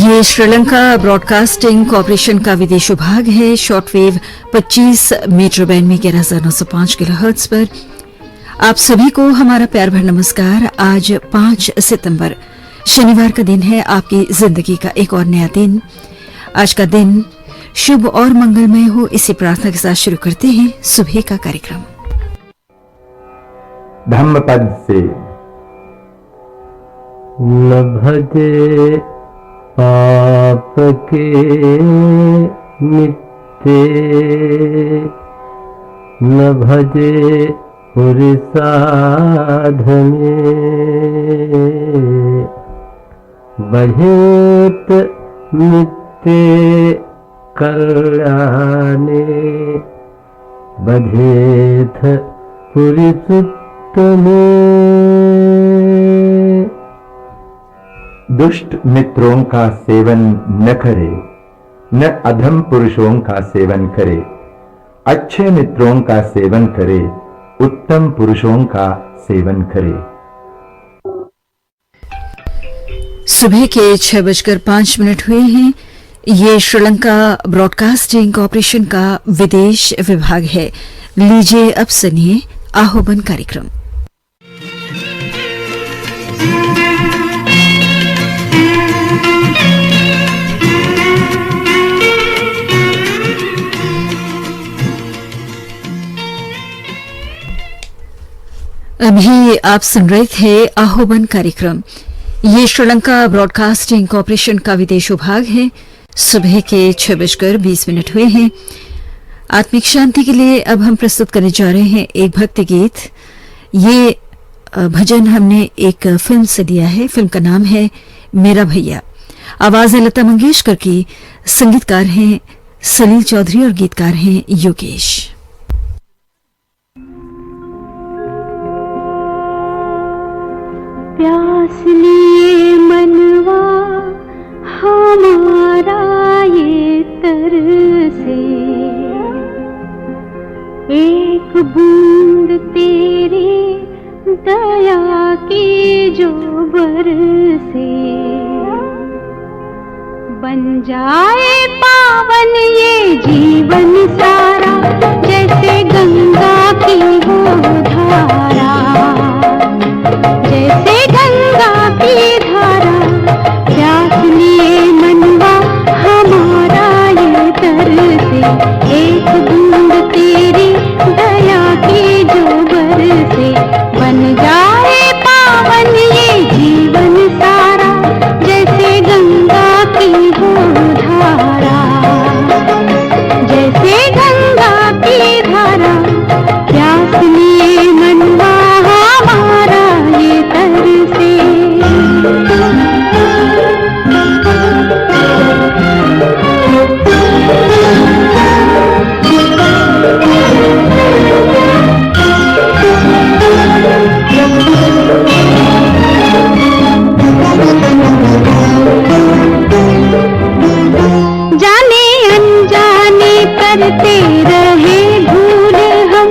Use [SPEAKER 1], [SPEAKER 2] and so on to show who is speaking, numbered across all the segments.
[SPEAKER 1] ये Sri Lanka broadcasting corporation का विदेश विभाग है। शॉर्टवेव 25 मीटर बैंड में 11,905 किलोहर्ट्ज पर आप सभी को हमारा प्यार भरा नमस्कार। आज 5 सितंबर शनिवार का दिन है, आपकी जिंदगी का एक और नया दिन। आज का दिन शुभ और मंगलमय हो, इसी प्रार्थना के साथ शुरू करते हैं सुबह का कार्यक्रम।
[SPEAKER 2] धम्मपद से
[SPEAKER 3] न भजे पाप के मिथ्ये, न भजे पुरुषाधने, बढ़ेत नित्य कल्याणे, बधेथ पुरुषोत्तमे।
[SPEAKER 2] दुष्ट मित्रों का सेवन न करे, न अधम पुरुषों का सेवन करे, अच्छे मित्रों का सेवन करे, उत्तम पुरुषों का सेवन करे।
[SPEAKER 1] सुबह के 6:05 हुए हैं। ये श्रीलंका ब्रॉडकास्टिंग कॉरपोरेशन का विदेश विभाग है। लीजिए अब सुनिए आह्वान कार्यक्रम। अभी आप सुन रहे थे आहोबन कार्यक्रम। ये श्रीलंका ब्रॉडकास्टिंग कॉरपोरेशन का विदेश विभाग है। सुबह के 6:20 हुए हैं। आत्मिक शांति के लिए अब हम प्रस्तुत करने जा रहे हैं एक भक्ति गीत। ये भजन हमने एक फिल्म से दिया है। फिल्म का नाम है मेरा भैया। आवाज है लता मंगेशकर की। संगीतकार हैं सलील चौधरी और गीतकार हैं योगेश।
[SPEAKER 4] प्यास लिए मनवा हमारा ये तरसे, एक बूंद तेरी दया की जो बरसे, बन जाए पावन ये जीवन सारा, जैसे गंगा की हो धारा, जैसे गंगा की धारा। प्यास लिए मनवा हमारा ये तरसे, एक बूंद तेरी दया की जो बरसे, बन जाए पावन ये जीवन सारा, जैसे गंगा की हो धारा, जैसे गंगा की धारा। प्यास लिए मनवा हमारा ये तरसे। जाने अनजाने करते रहे भूल हम,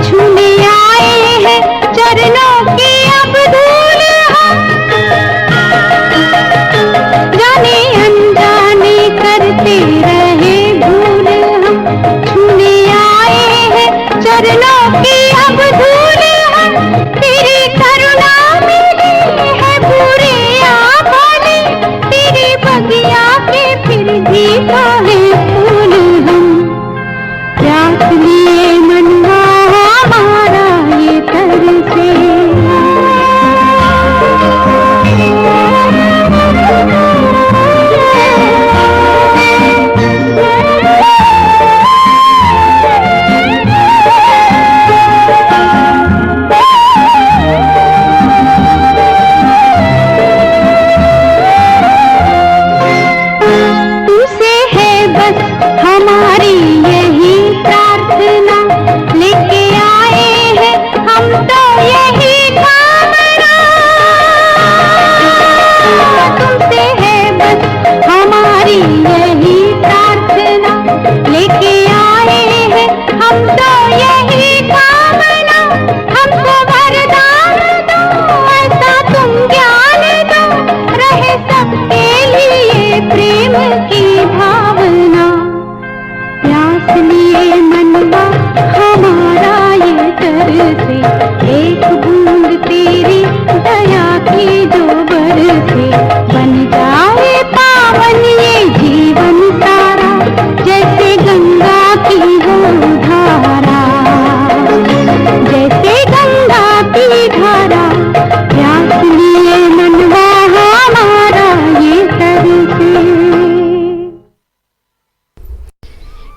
[SPEAKER 4] छूने आए हैं चरणों की अब धूल हम। जाने अनजाने करते रहे भूल हम, छूने आए हैं चरणों की अब धूल हम। तेरी करुणा मिली है पूरे आभाने, तेरी बगिया के फिर भी काहे फूल हम। प्यास लिए मनवा हमारा ये तरसे। तुझसे है बस हमारी यही प्रार्थना, लेके आए हैं हम तो यही कामना। तुमसे है बस हमारी यही प्रार्थना, लेके आए हैं हम तो यही कामना। हमको वरदान दो, ऐसा तुम ज्ञान दो, रहे सबके लिए प्रेम की भावना। प्यास लिए मनवा हमारा ये तरसे, एक बूंद तेरी दया की जो बरसे, बन जाए पावन ये जीवन सारा, जैसे गंगा की हो धारा, जैसे गंगा की धारा। प्यास लिए मनवा हमारा ये तरसे।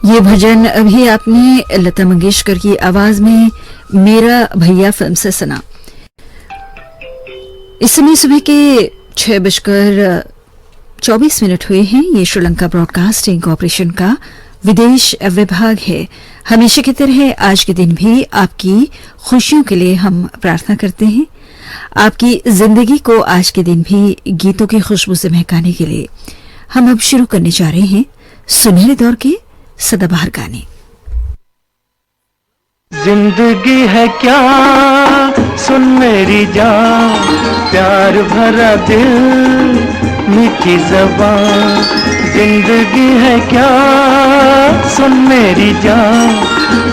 [SPEAKER 1] ये भजन अभी आपने लता मंगेशकर की आवाज में मेरा भैया फिल्म से सुना। इस समय सुबह के 6:24 हुए हैं। ये श्रीलंका ब्रॉडकास्टिंग कॉरपोरेशन का विदेश विभाग है। हमेशा की तरह आज के दिन भी आपकी खुशियों के लिए हम प्रार्थना करते हैं। आपकी जिंदगी को आज के दिन भी गीतों की खुशबू से महकाने के लिए हम अब शुरू करने जा रहे हैं सुनहरे दौर के सदाबहार गाने।
[SPEAKER 3] जिंदगी है क्या सुन मेरी जान, प्यार भरा दिल मीठी ज़बान। जिंदगी है क्या सुन मेरी जान,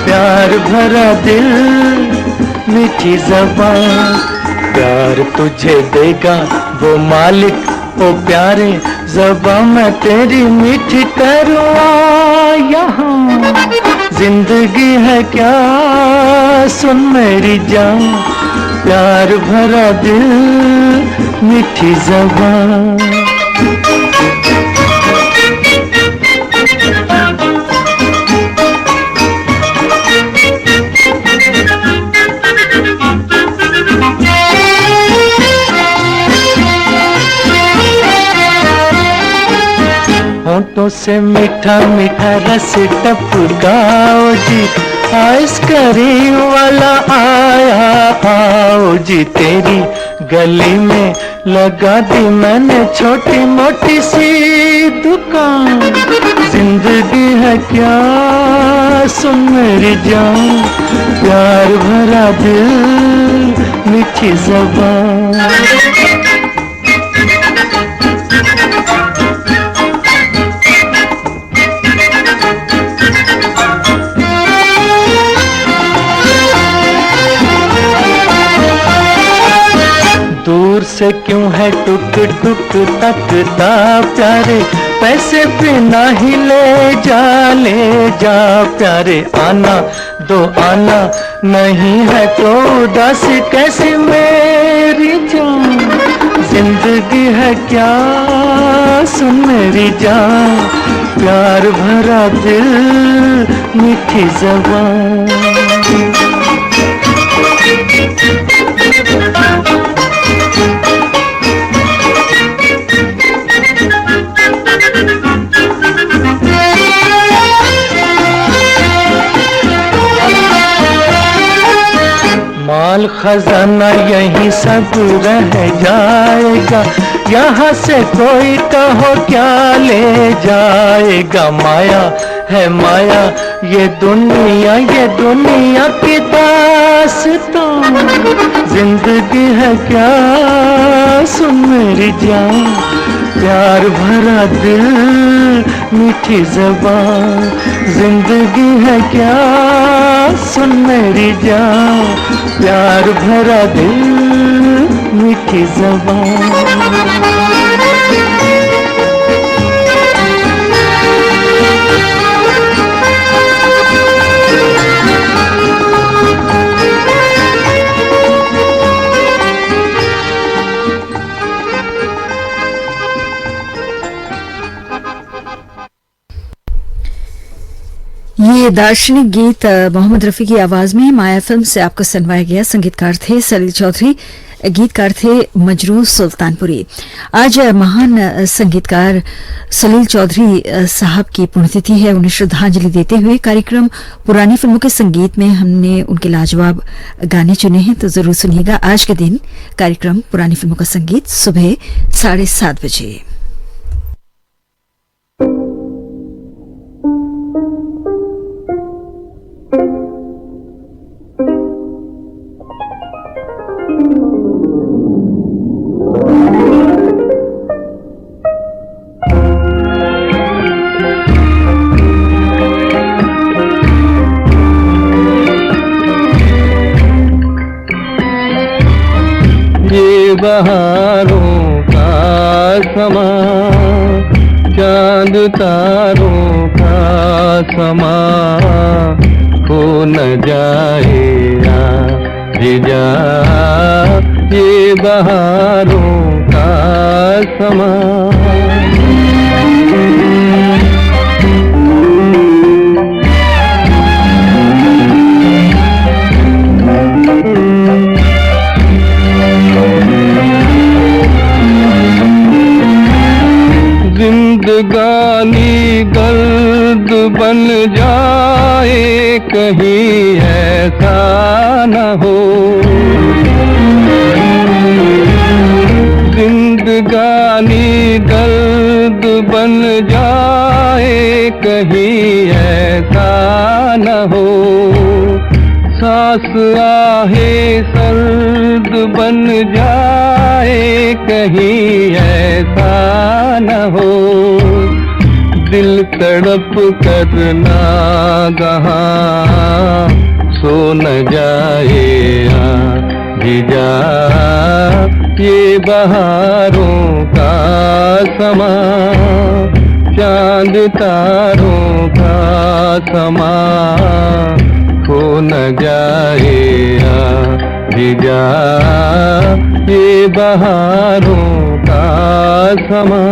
[SPEAKER 3] प्यार भरा दिल मीठी ज़बान। प्यार तुझे देगा वो मालिक ओ प्यारे, ज़बां मैं तेरी मीठी करूँ यहाँ। जिंदगी है क्या सुन मेरी जान, प्यार भरा दिल मीठी ज़बान। होठों से मीठा मीठा रस टपकाओ जी, आइसक्रीम वाला आया आओ जी। तेरी गली में लगा दी मैंने छोटी मोटी सी दुकान। जिंदगी है क्या सुन मेरी जान, प्यार भरा दिल मीठी ज़बान। दूर से क्यों है टुक टुक तकता प्यारे, पैसे बिना ही ले जा प्यारे। आना दो आना नहीं है तो उदास कैसी मेरी जान। जिंदगी है क्या सुन मेरी जान, प्यार भरा दिल मीठी ज़बान। माल खजाना यही सब रह जाएगा, यहाँ से कोई कहो क्या ले जाएगा। माया है माया ये दुनिया की दास्तां। जिंदगी है क्या सुन मेरी जान, प्यार भरा दिल मीठी ज़बान। जिंदगी है क्या सुन मेरी जान, प्यार भरा दिल मीठी ज़बान।
[SPEAKER 1] ये दार्शनिक गीत मोहम्मद रफी की आवाज में माया फिल्म से आपको सुनवाया गया। संगीतकार थे सलील चौधरी, गीतकार थे मजरू सुल्तानपुरी। आज महान संगीतकार सलील चौधरी साहब की पुण्यतिथि है। उन्हें श्रद्धांजलि देते हुए कार्यक्रम पुरानी फिल्मों के संगीत में हमने उनके लाजवाब गाने चुने हैं, तो जरूर सुनिएगा। आज के दिन कार्यक्रम पुरानी फिल्मों का संगीत सुबह 7:30 बजे।
[SPEAKER 3] बहारों का समा, चांद तारों का समा, खो न जाएगा जिजा ये बहारों का समा। जिंदगानी गर्द बन जाए कहीं ऐसा न हो, जिंदगानी गर्द बन जाए कहीं ऐसा न हो। सांस आहे सर्द बन जाए कहीं ऐसा न हो। दिल तड़प कर नागहां सो न जाए जिजा ये बहारों का समा, चांद तारों का समा, खो न जाए भिजा ये बहारों का समा।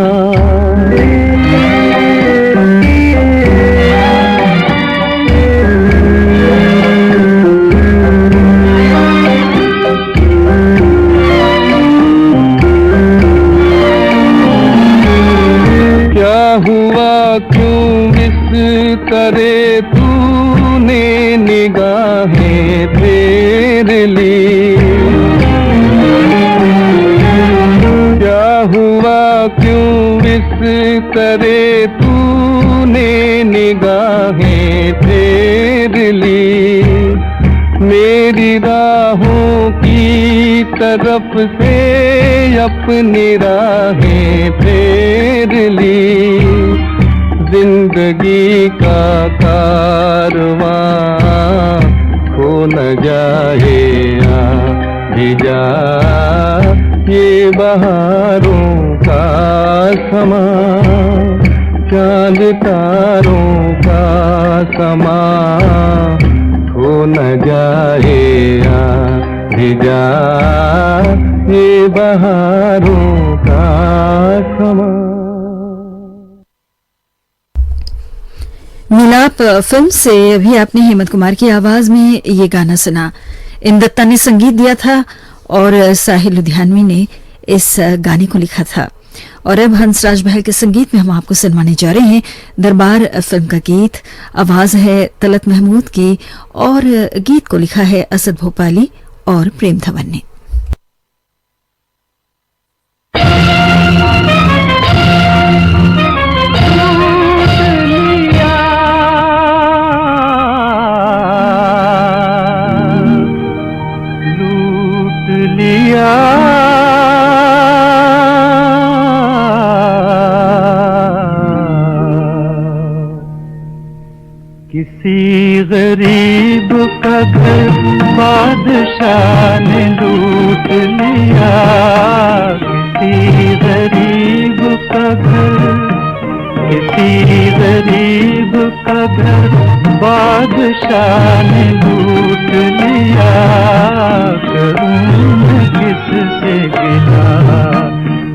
[SPEAKER 3] क्या हुआ क्यों इस तरह तूने निगाहें फेर ली? क्या हुआ क्यों इस तरह तूने निगाहें फेर ली? मेरी राहों की तरफ से अपनी राहें फेर ली। जिंदगी का कारवां खो न जाए भिजा ये बहारों का समा। चांद तारों का समा खो न जाए भिजा ये बहारों का समा।
[SPEAKER 1] मिलाप फिल्म से अभी आपने हेमंत कुमार की आवाज में ये गाना सुना। इन दत्ता ने संगीत दिया था और साहिल लुधियानवी ने इस गाने को लिखा था। और अब हंसराज बहल के संगीत में हम आपको सुनवाने जा रहे हैं दरबार फिल्म का गीत। आवाज है तलत महमूद की और गीत को लिखा है असद भोपाली और प्रेम धवन ने।
[SPEAKER 3] किसी गरीब का घर बादशाह ने लूट लिया। किसी गरीब का घर, किसी गरीब का घर बादशाह ने लूट लिया। करूं मैं किससे गिला,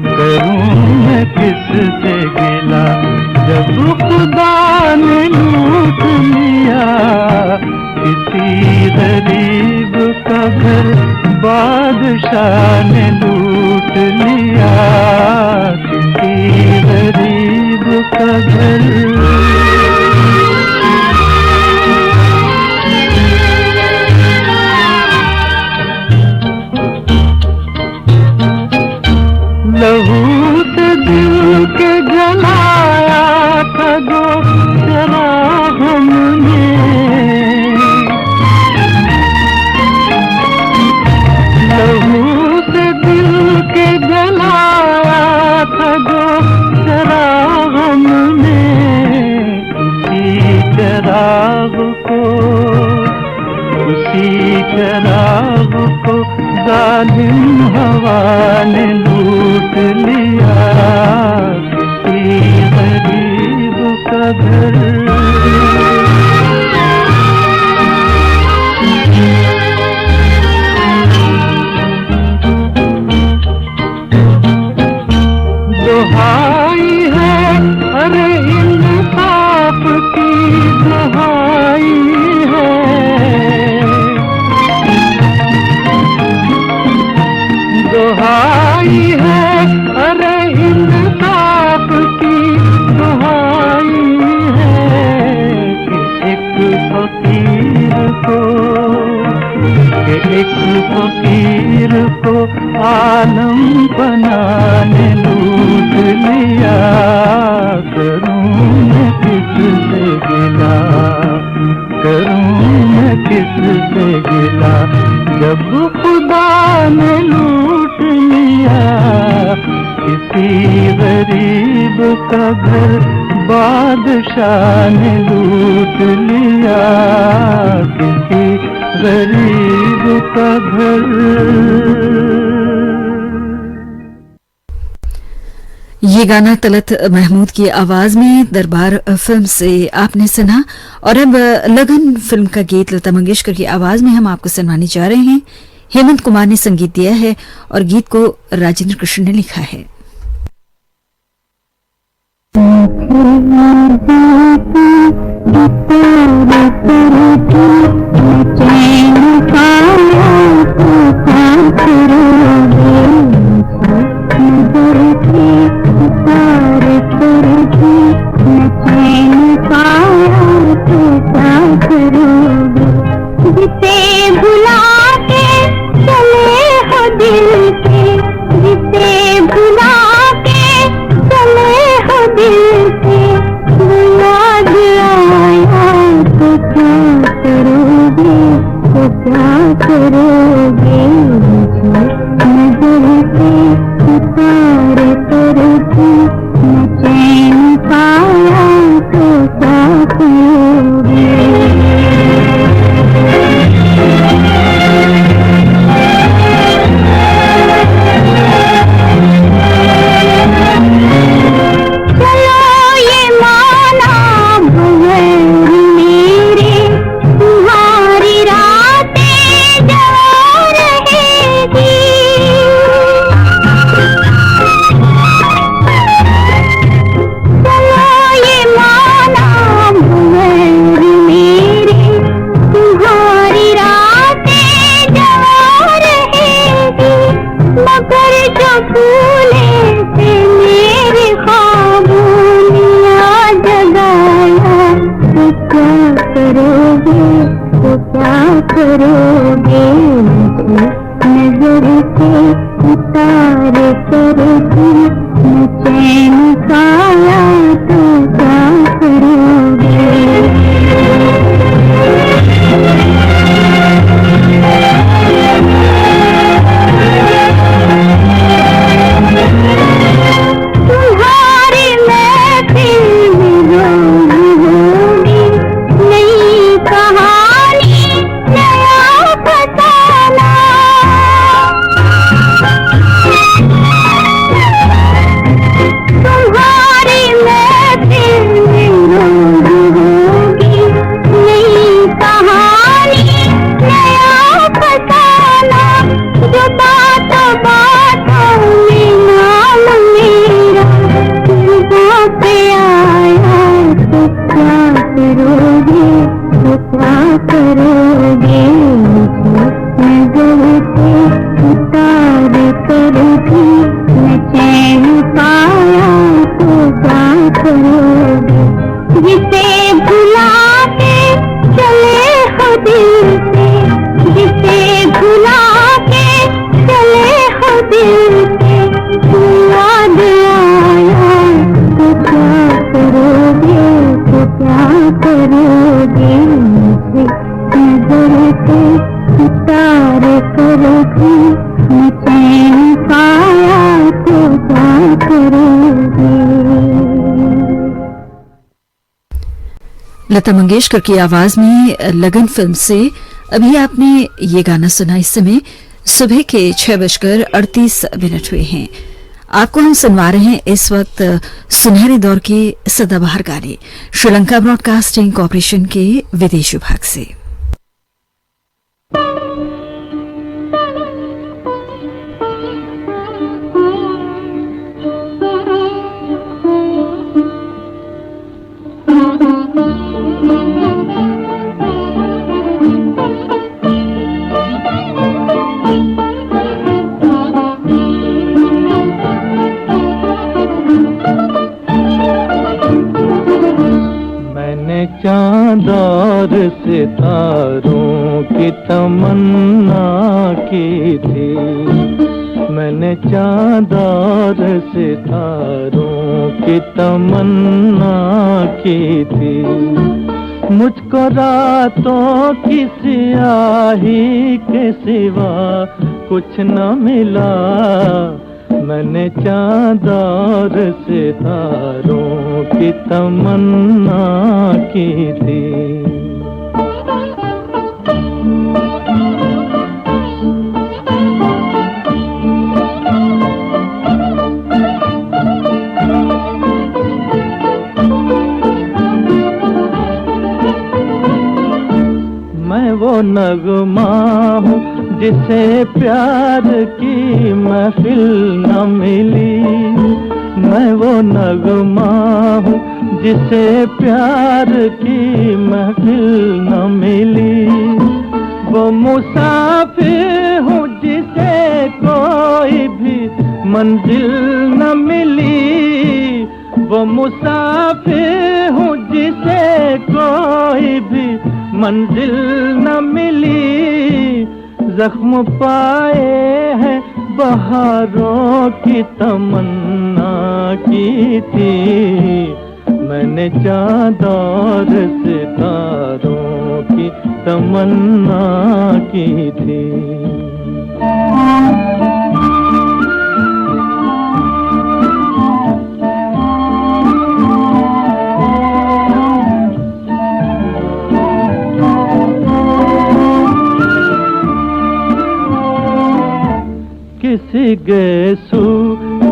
[SPEAKER 3] करूं मैं किससे गिला, जब खुदा ने लूट लिया। किसी गरीब का घर बादशाह ने लूट लिया। किसी गरीब का घर लहू से दिल के जलाया था जो शराब हमने। लहू से दिल के जलाया था जो शराब हमने। उसी शराब को, उसी शराब को जालिम हवा ने लूट लिया। किसी गरीब का घर दुहाई है, अरे इंसाफ की दुहाई है। दुहाई है, अरे इंसाफ की दुहाई है। कि एक फकीर को, कि एक फकीर को आलम बनाने लूट लिया। करूं मैं किससे गिला, करूं मैं किससे गिला, जब खुदा ने लूट लिया। किसी गरीब का घर बादशाह ने लूट लिया। किसी गरीब का घर।
[SPEAKER 1] ये गाना तलत महमूद की आवाज में दरबार फिल्म से आपने सुना। और अब लगन फिल्म का गीत लता मंगेशकर की आवाज में हम आपको सुनवाने जा रहे हैं। हेमंत कुमार ने संगीत दिया है और गीत को राजेंद्र कृष्ण ने लिखा है। लता मंगेशकर की आवाज में लगन फिल्म से अभी आपने ये गाना सुना। इस समय सुबह के 6:38 हुए हैं। आपको हम सुनवा रहे हैं इस वक्त सुनहरे दौर के सदाबहार गाने श्रीलंका ब्रॉडकास्टिंग कॉरपोरेशन के विदेश विभाग से।
[SPEAKER 3] चांद और सितारों की तमन्ना की थी, मैंने चांद और सितारों की तमन्ना की थी। मुझको रातों की स्याही के सिवा कुछ न मिला, मैंने चांद और सितारों की तमन्ना की थी। मैं वो नगमा हूँ जिसे प्यार की महफिल न मिली। मैं वो नगमा हूँ जिसे प्यार की महफिल न मिली। वो मुसाफिर हूँ जिसे कोई भी मंजिल न मिली। वो मुसाफिर हूँ जिसे कोई भी मंजिल न मिली। जख्म पाए हैं बहारों की तमन्ना की थी। मैंने चाँद और सितारों की तमन्ना की थी। किसी गेसू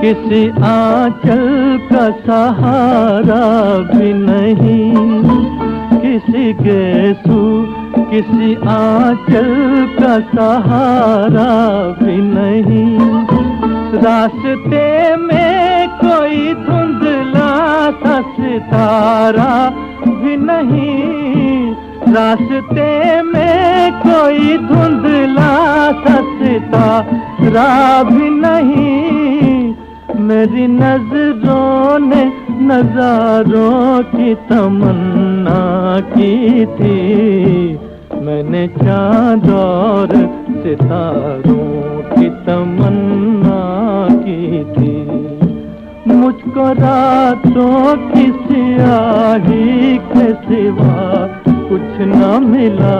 [SPEAKER 3] किसी आंचल का सहारा भी नहीं। किसी गेसू किसी आंचल का सहारा भी नहीं। रास्ते में कोई धुंधला सा सितारा भी नहीं। रास्ते में कोई धुंधला सा सितारा भी नहीं। मेरी नजरों ने नजारों की तमन्ना की थी। मैंने चाँद और सितारों की तमन्ना की थी। मुझको रातों की स्याही के सिवा कुछ न मिला।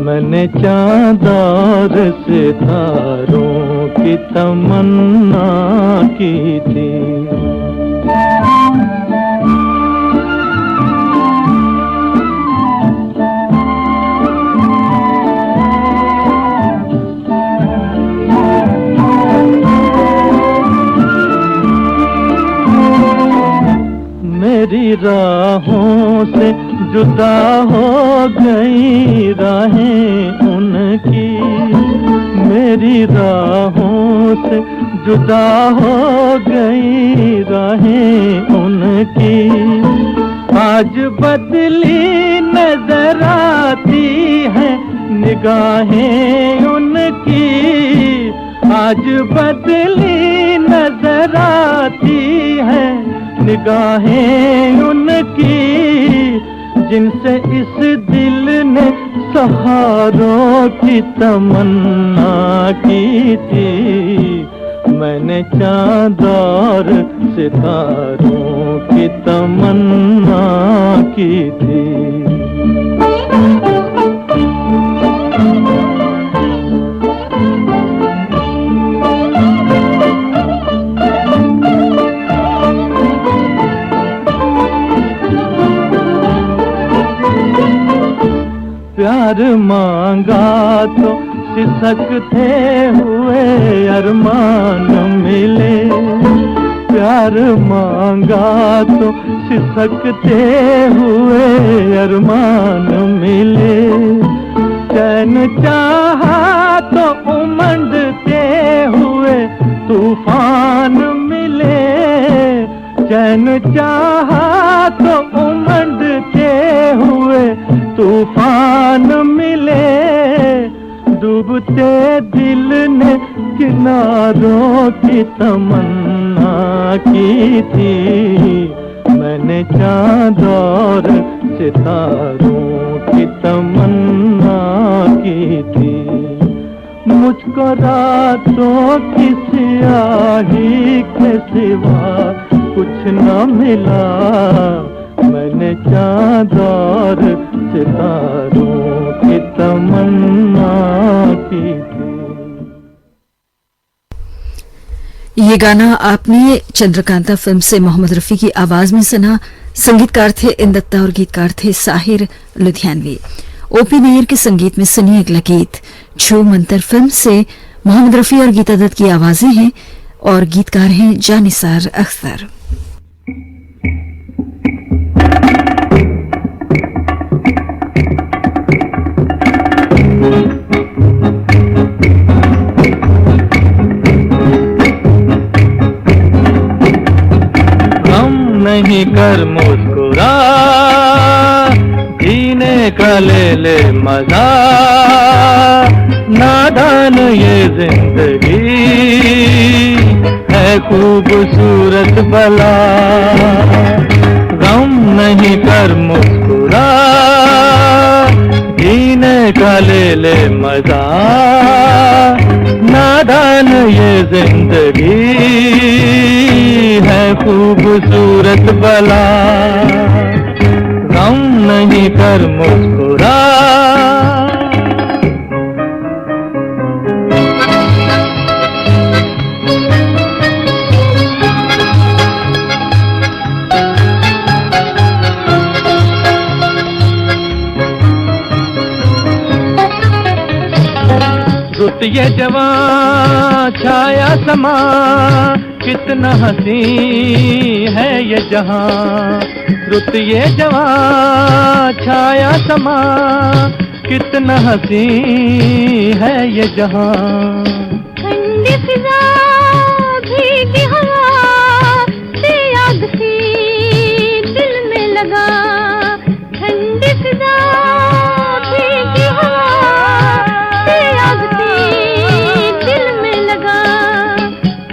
[SPEAKER 3] मैंने चाँद और सितारों की तमन्ना की थी। मेरी राहों से जुदा हो गई राहें उनकी। मेरी राहों से जुदा हो गई राहें उनकी। आज बदली नजर आती है निगाहें उनकी। आज बदली नजर आती है निगाहें उनकी। जिनसे इस दिल ने सहारों की तमन्ना की थी। मैंने चाँद और सितारों की तमन्ना की थी। प्यार मांगा तो सिसकते हुए अरमान मिले। प्यार मांगा तो सिसकते हुए अरमान मिले। चैन चाहा तो उमंडते हुए तूफान मिले। चैन चाहा तो उमंडते हुए तूफान मिले। डूबते दिल ने किनारों की तमन्ना की थी। मैंने चाँद और सितारों की तमन्ना की थी। मुझको रातों की स्याही के सिवा कुछ न मिला। मैंने चाँद और सितारों की तमन्ना की थी।
[SPEAKER 1] ये गाना आपने चंद्रकांता फिल्म से मोहम्मद रफी की आवाज में सुना। संगीतकार थे इंदत्ता और गीतकार थे साहिर लुधियानवी। ओपी नैयर के संगीत में सुनिए अगला गीत। छू मंतर फिल्म से मोहम्मद रफी और गीता दत्त की आवाजें हैं और गीतकार हैं जानिसार अख्तर।
[SPEAKER 3] नहीं कर मुस्कुरा, जीने का ले ले मजा, नादान ये जिंदगी है खूबसूरत भला। गम नहीं कर मुस्कुरा, जीने का ले ले मजा, नादान ये जिंदगी है खूबसूरत भला। गम नहीं कर मुस्कुरा। रुत ये जवां छाया समा, कितना हसी है ये जहां। रुत ये जवां छाया समा, कितना हसी है ये जहां।
[SPEAKER 4] ठंडी फिजा भीगी हवा से आग सी दिल में लगा। ठंडी फिजा भीगी हवा से आग सी दिल में लगा।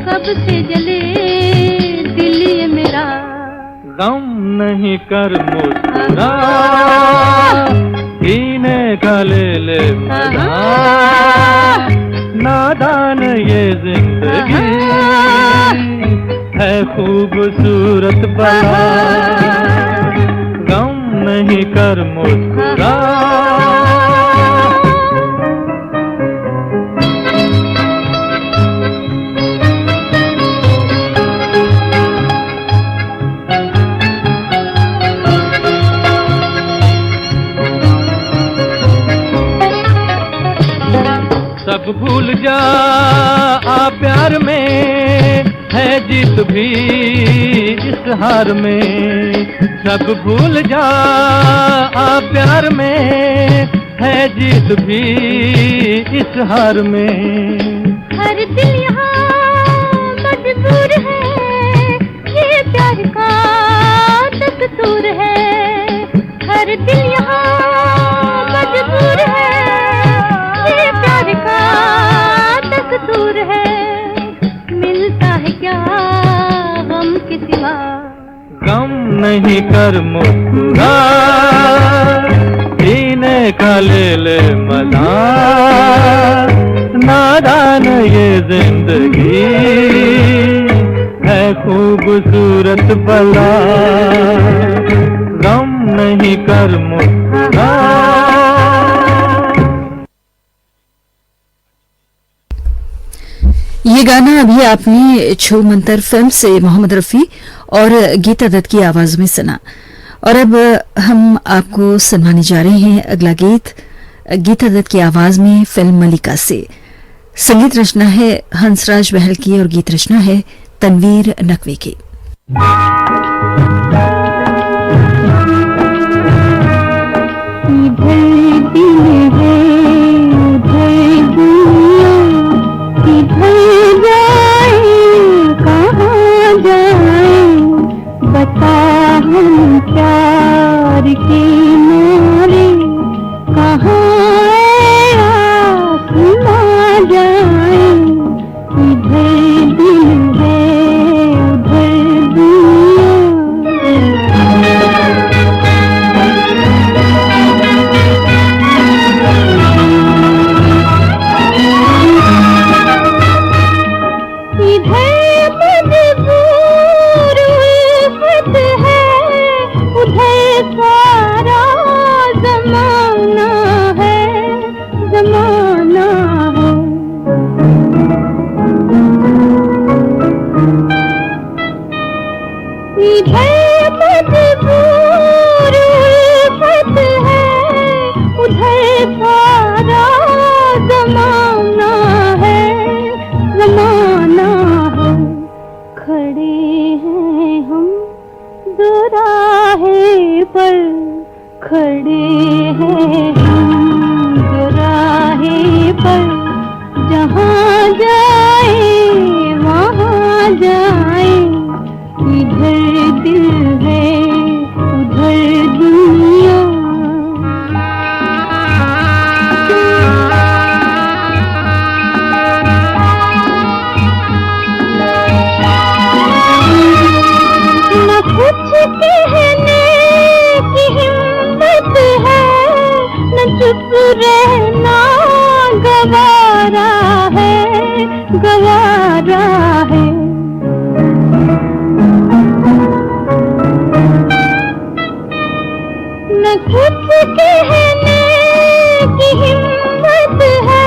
[SPEAKER 4] कब से जले दिल ये मेरा।
[SPEAKER 3] गम नहीं कर मुस्कुरा, जीने का ले ले मजा, नादान ये जिंदगी है खूबसूरत भला। गम नहीं कर मुस्कुरा। सब भूल जा आ प्यार में, है जीत भी इस हार में। सब भूल जा आ प्यार में, है जीत भी इस हार में।
[SPEAKER 4] हर दिल यहाँ मजबूर है, ये प्यार का दस्तूर है। हर दिल यहाँ मजबूर है, ये प्यार का दस्तूर है। मिलता है क्या गम के सिवा।
[SPEAKER 3] गम नहीं कर मुस्कुरा, जीने का ले ले मजा, नादान ये जिंदगी है खूबसूरत भला। गम नहीं कर मुस्कुरा।
[SPEAKER 1] ये गाना अभी आपने छू मंतर फिल्म से मोहम्मद रफी और गीता दत्त की आवाज में सुना। और अब हम आपको सुनाने जा रहे हैं अगला गीत गीता दत्त की आवाज में फिल्म मलिका से। संगीत रचना है हंसराज बहल की और गीत रचना है तनवीर नकवी की।
[SPEAKER 4] हम प्यार के मारे कहाँ आसमां जाए। इधर दिल है उधर दुनिया। इधर मजबूर उल्फत है, उधर सारा ज़माना है, ज़माना है। इधर मजबूर उल्फत है, उधर सारा ज़माना है, ज़माना है। खड़े हैं हम दो राहे पर, कहने की हिम्मत है,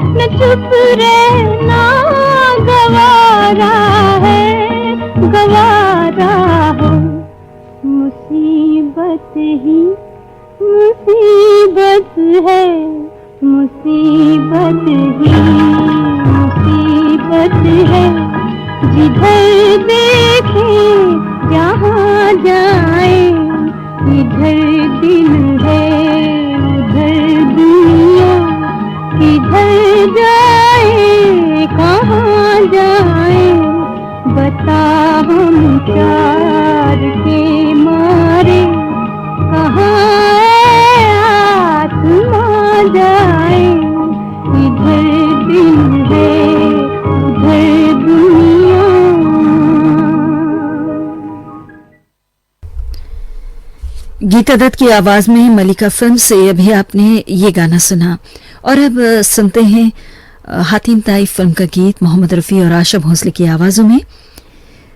[SPEAKER 4] न चुप रहना गवारा है, गवारा है। मुसीबत ही मुसीबत है, मुसीबत ही मुसीबत है। जिधर देखे जहाँ जाए, इधर दिल है उधर दुनिया, किधर जाए कहाँ जाए। बता हम प्यार के मारे कहाँ आत्मा जाए। इधर दिल है उधर दुनिया।
[SPEAKER 1] गीता दत्त की आवाज में मलिका फिल्म से अभी आपने ये गाना सुना। और अब सुनते हैं हातिम ताई फिल्म का गीत मोहम्मद रफी और आशा भोसले की आवाजों में।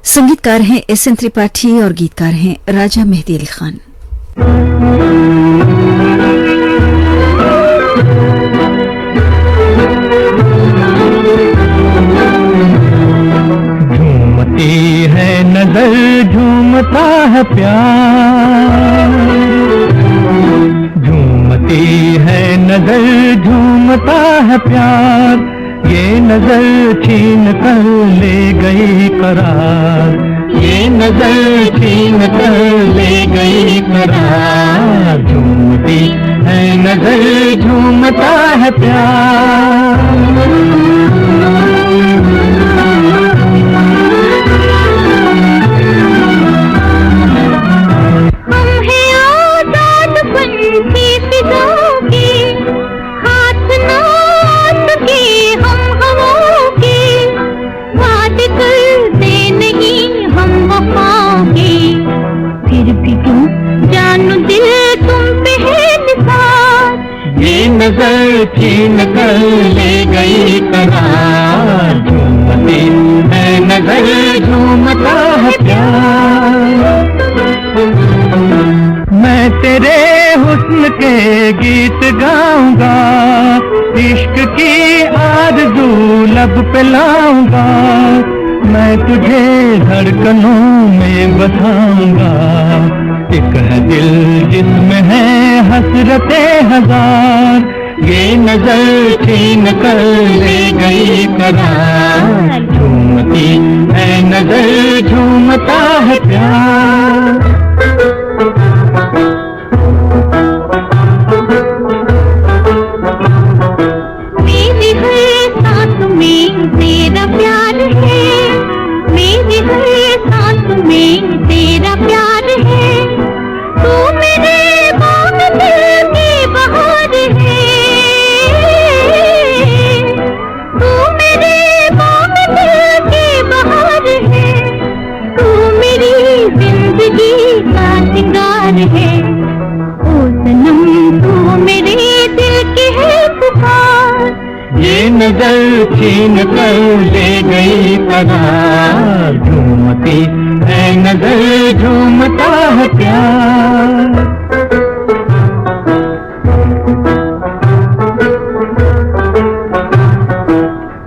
[SPEAKER 1] संगीतकार हैं एस.एन. त्रिपाठी और गीतकार हैं राजा मेहदी अली खान।
[SPEAKER 3] झूमती है नजर झूमता है प्यार, झूमती है नजर झूमता है प्यार। ये नजर छीन कर ले गई करार, ये नजर छीन कर ले गई करार। झूमती है नजर झूमता है प्यार। नजर छीन कर ले गई करार। झूमती है नजर झूमता है प्यार। मैं तेरे हुस्न के गीत गाऊंगा, इश्क की आरज़ू लब पे लाऊंगा। मैं तुझे धड़कनों में बसाऊंगा। एक है दिल जिसमें है हसरते हजार। ये नजर छीन कर ले गई करार। झूमती है नजर झूमता है प्यार।
[SPEAKER 4] मेरी हर सांस में तेरा प्यार है, मेरी हर सांस में तेरा प्यार है। तू मेरे बाग दिल की बहार है, तू मेरे बाग दिल की बहार है। तू मेरी जिंदगी का सिंगार है। ओ सनम तू मेरे दिल की है पुकार।
[SPEAKER 3] ये नजर छीन कर ले गई करार। झूमती है नजर झूमता है प्यार।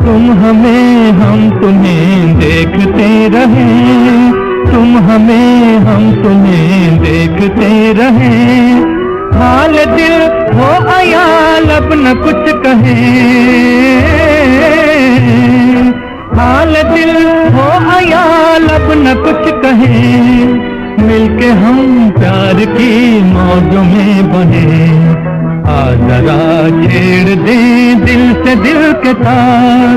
[SPEAKER 3] तुम हमें हम तुम्हें देखते रहे, तुम हमें हम तुम्हें देखते रहे। हाल दिल हो अयाल अब न कुछ कहे, हाल दिल हो अयाल अब न कुछ कहे। मिलके हम प्यार की मौजों में बहे। आ जरा छेड़ दे दिल से दिल के तार।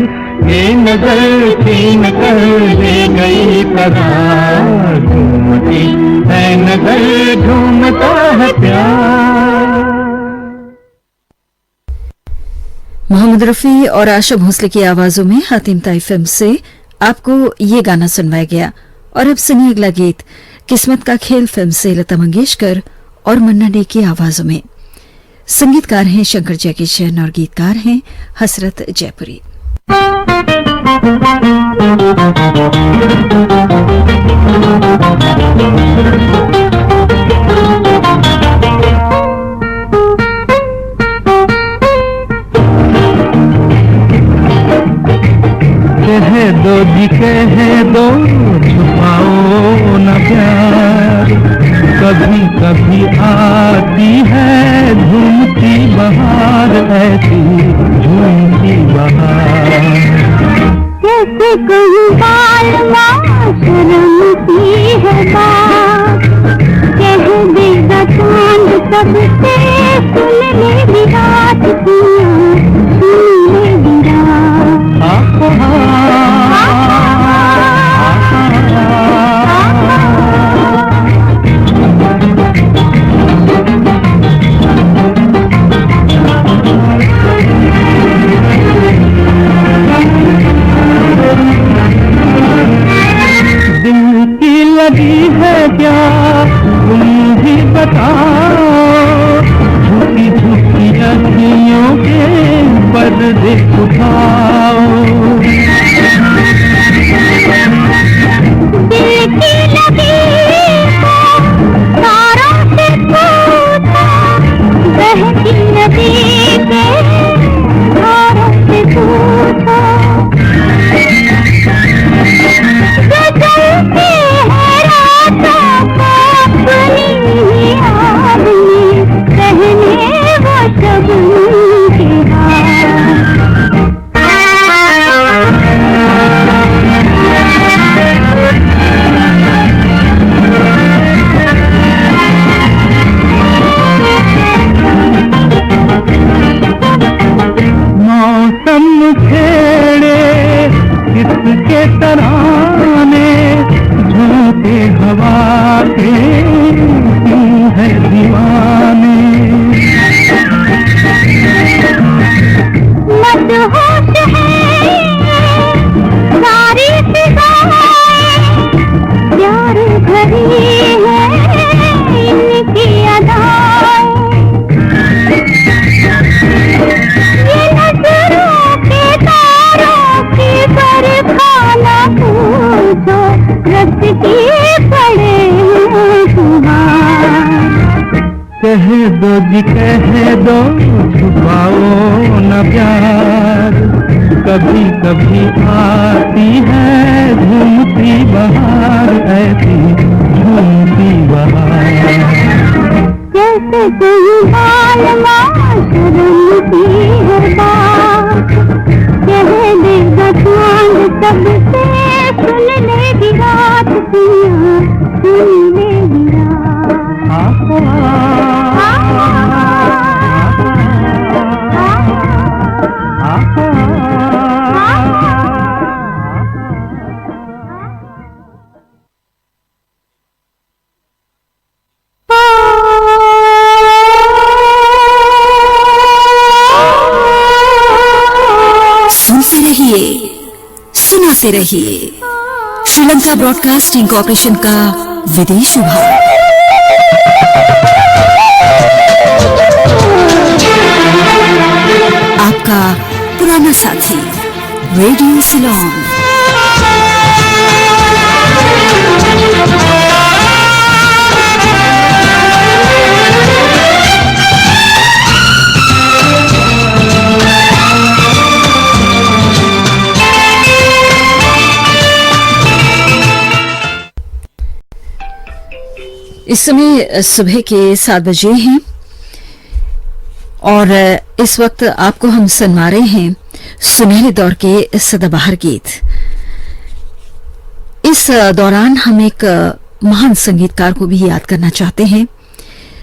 [SPEAKER 3] ये नजर छीन कर ले गई करार। झूमती है नजर झूमता है प्यार।
[SPEAKER 1] मोहम्मद रफी और आशा भोसले की आवाजों में हातिम ताई फिल्म से आपको ये गाना सुनवाया गया। और अब सुनिए अगला गीत किस्मत का खेल फिल्म से लता मंगेशकर और मन्ना डे की आवाजों में। संगीतकार हैं शंकर जयकिशन और गीतकार हैं हसरत जयपुरी।
[SPEAKER 3] दो छुपाओ न प्यार, कभी कभी आती है झूमती बहार, ऐसी झूमती बहार।
[SPEAKER 4] जैसे कोई बालवा शर्मती है बात, कह देगा चांद सबसे सुन लेगी रात की, सुन लेगी रात।
[SPEAKER 3] लगी है क्या तुम भी बताओ, झुकी झुकी अखियों के पर्दे उठाओ।
[SPEAKER 4] दिल की लगी है तारों से पूछा, बहती नदी के धारों से पूछा, जो चलती है रातों को अपनी आदमी, कहने वो शबनम की
[SPEAKER 3] मौसम छेड़े किसके तराने, झोंके हवा के क्यों है दीवाने।
[SPEAKER 4] मदहोश है सारी फिजाएं, प्यार भरी है इनकी अदाएं, ये नजरों के तारों की बरखा न पूछो, रस्ती पड़े तुम्हार।
[SPEAKER 3] कह दो जी कह दो छुपाओ न प्यार, कभी कभी आती है झूमती बहार, ऐसी झूमती बहार।
[SPEAKER 4] जैसे कोई बालवा शर्मती है बात, कह देगा चांद सबसे सुन लेगी रात की, सुन लेगी
[SPEAKER 1] सुनते रहिए, सुनाते रहिए। श्रीलंका ब्रॉडकास्टिंग कॉर्पोरेशन का विदेश विभाग। आपका पुराना साथी रेडियो सिलोन। इस समय सुबह के 7 बजे हैं और इस वक्त आपको हम सुनवा रहे हैं सुनहरे दौर के सदाबहार गीत। इस दौरान हम एक महान संगीतकार को भी याद करना चाहते हैं।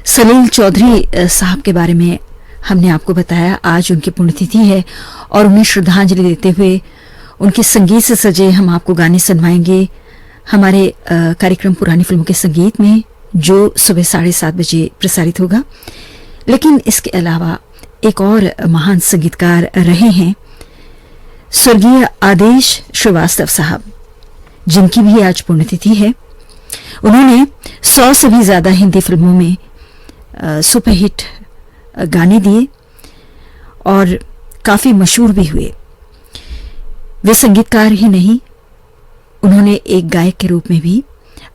[SPEAKER 1] सलील चौधरी साहब के बारे में हमने आपको बताया, आज उनकी पुण्यतिथि है और उन्हें श्रद्धांजलि देते हुए उनके संगीत से सजे हम आपको गाने सुनवाएंगे हमारे कार्यक्रम पुरानी फिल्मों के संगीत में, जो सुबह 7:30 बजे प्रसारित होगा। लेकिन इसके अलावा एक और महान संगीतकार रहे हैं स्वर्गीय आदेश श्रीवास्तव साहब, जिनकी भी आज पुण्यतिथि है। उन्होंने 100 से भी ज्यादा हिंदी फिल्मों में सुपरहिट गाने दिए और काफी मशहूर भी हुए। वे संगीतकार ही नहीं, उन्होंने एक गायक के रूप में भी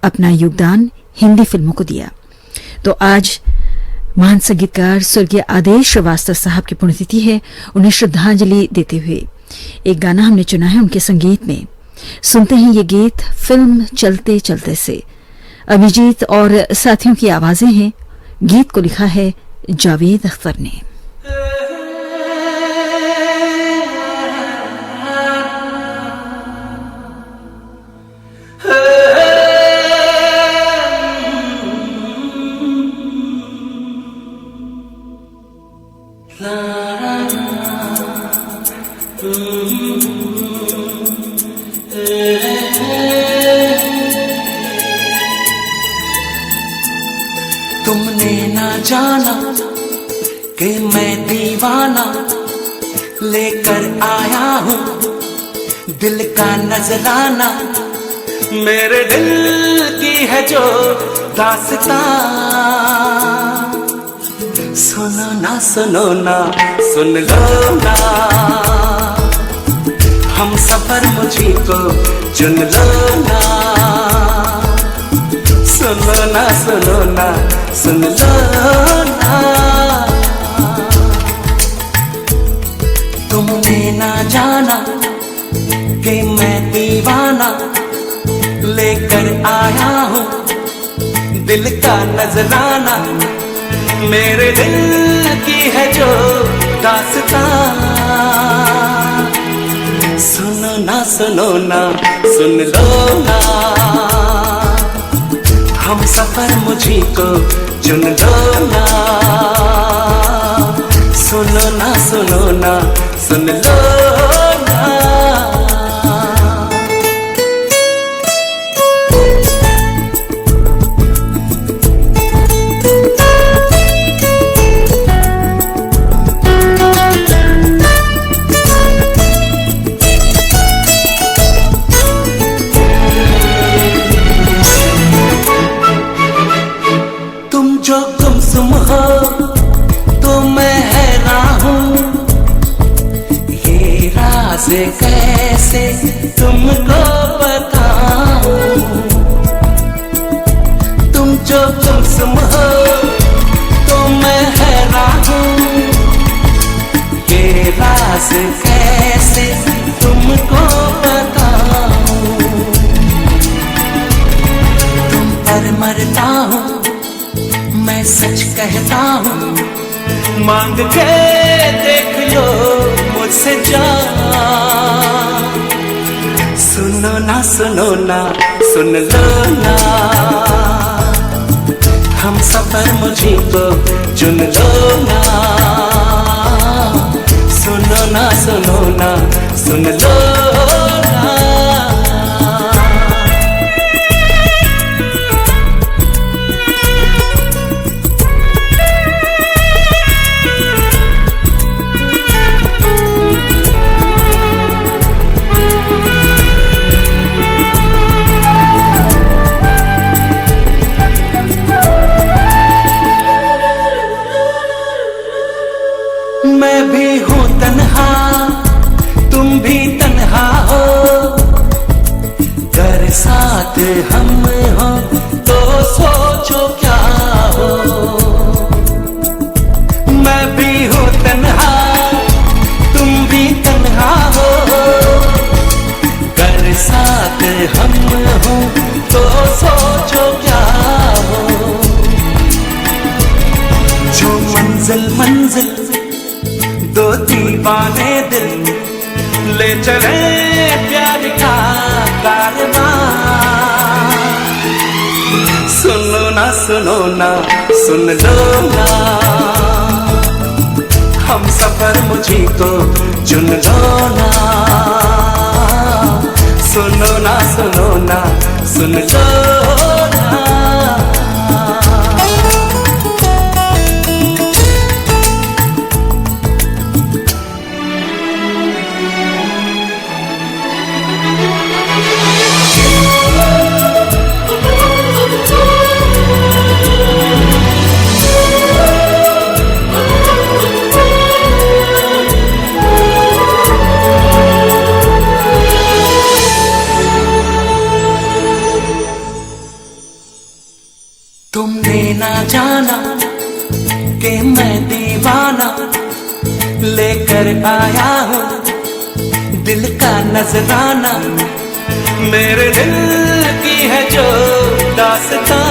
[SPEAKER 1] अपना योगदान हिंदी फिल्मों को दिया। तो आज महान संगीतकार स्वर्गीय आदेश श्रीवास्तव साहब की पुण्यतिथि है। उन्हें श्रद्धांजलि देते हुए एक गाना हमने चुना है उनके संगीत में, सुनते हैं ये गीत फिल्म चलते चलते से। अभिजीत और साथियों की आवाजें हैं। गीत को लिखा है जावेद अख्तर ने।
[SPEAKER 5] तुमने ना जाना कि मैं दीवाना लेकर आया हूँ दिल का नजराना। मेरे दिल की है जो दास्तां, सुनो ना सुन लो ना, हम सफर मुझी को चुन लो ना। सुनो ना सुन लो ना, तुमने ना जाना कि मैं दीवाना लेकर आया हूँ दिल का नजराना। मेरे दिल की है जो दास्तां, सुनो ना सुन लो ना, हम सफर मुझी को चुन लो ना। सुनो ना सुन लो ना। कैसे तुमको बताऊं, तुम जो गुमसुम हो तो मैं हैरान हूँ। ये राज कैसे तुमको बताऊं, तुम पर मरता हूँ मैं सच कहता हूँ। मांग के देख लो मुझसे जान, सुनो ना सुन लो ना, हम सफर मुझी को चुन लो ना। सुनो ना सुन लो ना। मैं भी हूँ तन्हा तुम भी तन्हा हो, घर साथ हम हो तो सोचो क्या हो। मैं भी हूँ तन्हा तुम भी तन्हा हो, घर साथ हम हो तो सोचो क्या हो। जो मंजिल दो दीवाने दिल ले चले प्यार का कारवां। सुनो ना सुन लो ना, हम सफर मुझी को चुन लो ना। सुनो ना सुन लो ना। तुमने ना जाना कि मैं दीवाना लेकर आया हूँ दिल का नजराना। मेरे दिल की है जो दास्तां,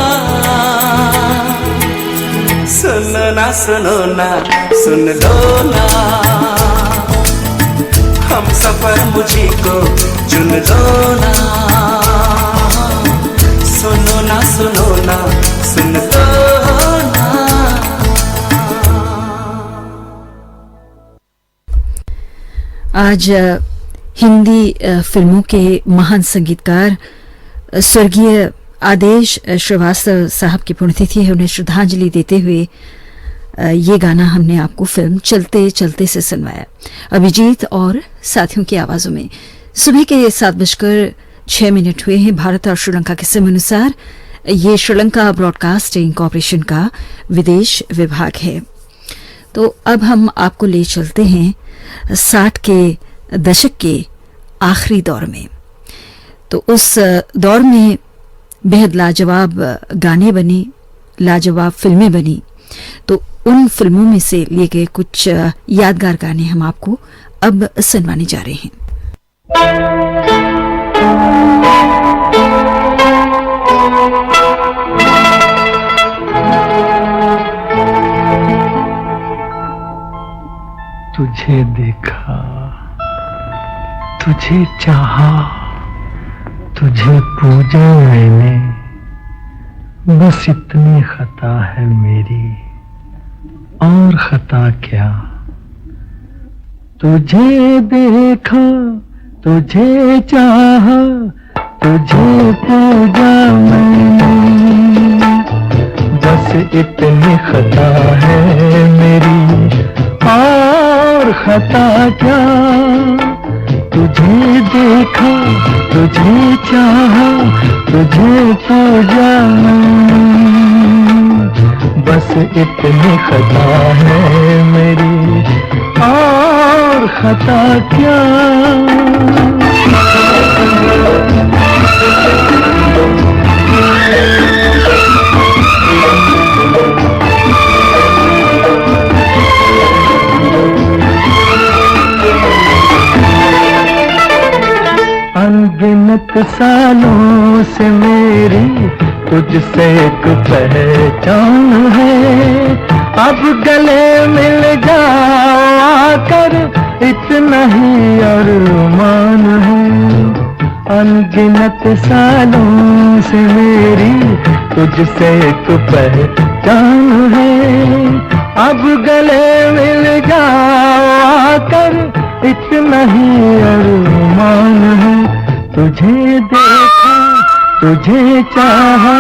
[SPEAKER 5] सुनो ना सुन लो ना, हम सफर मुझी को चुन लो ना, सुनो ना सुन लो ना।
[SPEAKER 1] आज हिंदी फिल्मों के महान संगीतकार स्वर्गीय आदेश श्रीवास्तव साहब की पुण्यतिथि है। उन्हें श्रद्धांजलि देते हुए ये गाना हमने आपको फिल्म चलते चलते से सुनवाया, अभिजीत और साथियों की आवाजों में। सुबह के 7:06 हुए हैं। भारत और श्रीलंका के समय अनुसार ये श्रीलंका ब्रॉडकास्टिंग कॉरपोरेशन का विदेश विभाग है। तो अब हम आपको ले चलते हैं 60 के दशक के आखिरी दौर में। तो उस दौर में बेहद लाजवाब गाने बने, लाजवाब फिल्में बनी। तो उन फिल्मों में से लिए गए कुछ यादगार गाने हम आपको अब सुनवाने जा रहे हैं।
[SPEAKER 3] तुझे देखा, तुझे चाहा, तुझे पूजा मैंने, बस इतनी खता है मेरी, और खता क्या। तुझे देखा, तुझे चाहा, तुझे पूजा मैंने, बस इतनी खता है मेरी, और खता क्या। तुझे देखा, तुझे चाहा, तुझे पूजा मैंने, बस इतनी खता है मेरी, और खता क्या। अनगिनत सालों से मेरी तुझसे एक पहचान है, अब गले मिल जाओ आकर, इतना ही अरमान है। अनगिनत सालों से मेरी तुझसे एक पहचान है, अब गले मिल जाओ आकर, इतना ही अरमान है। तुझे देखा, तुझे चाहा,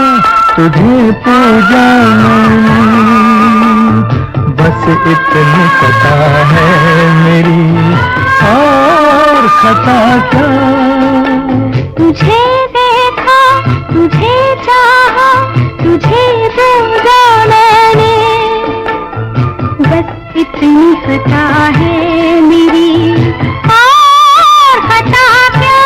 [SPEAKER 3] तुझे पूजा मैंने, बस इतनी खता है मेरी, और खता क्या।
[SPEAKER 4] तुझे देखा, तुझे चाहा, तुझे पूजा मैंने, बस इतनी खता है मेरी, और खता क्या।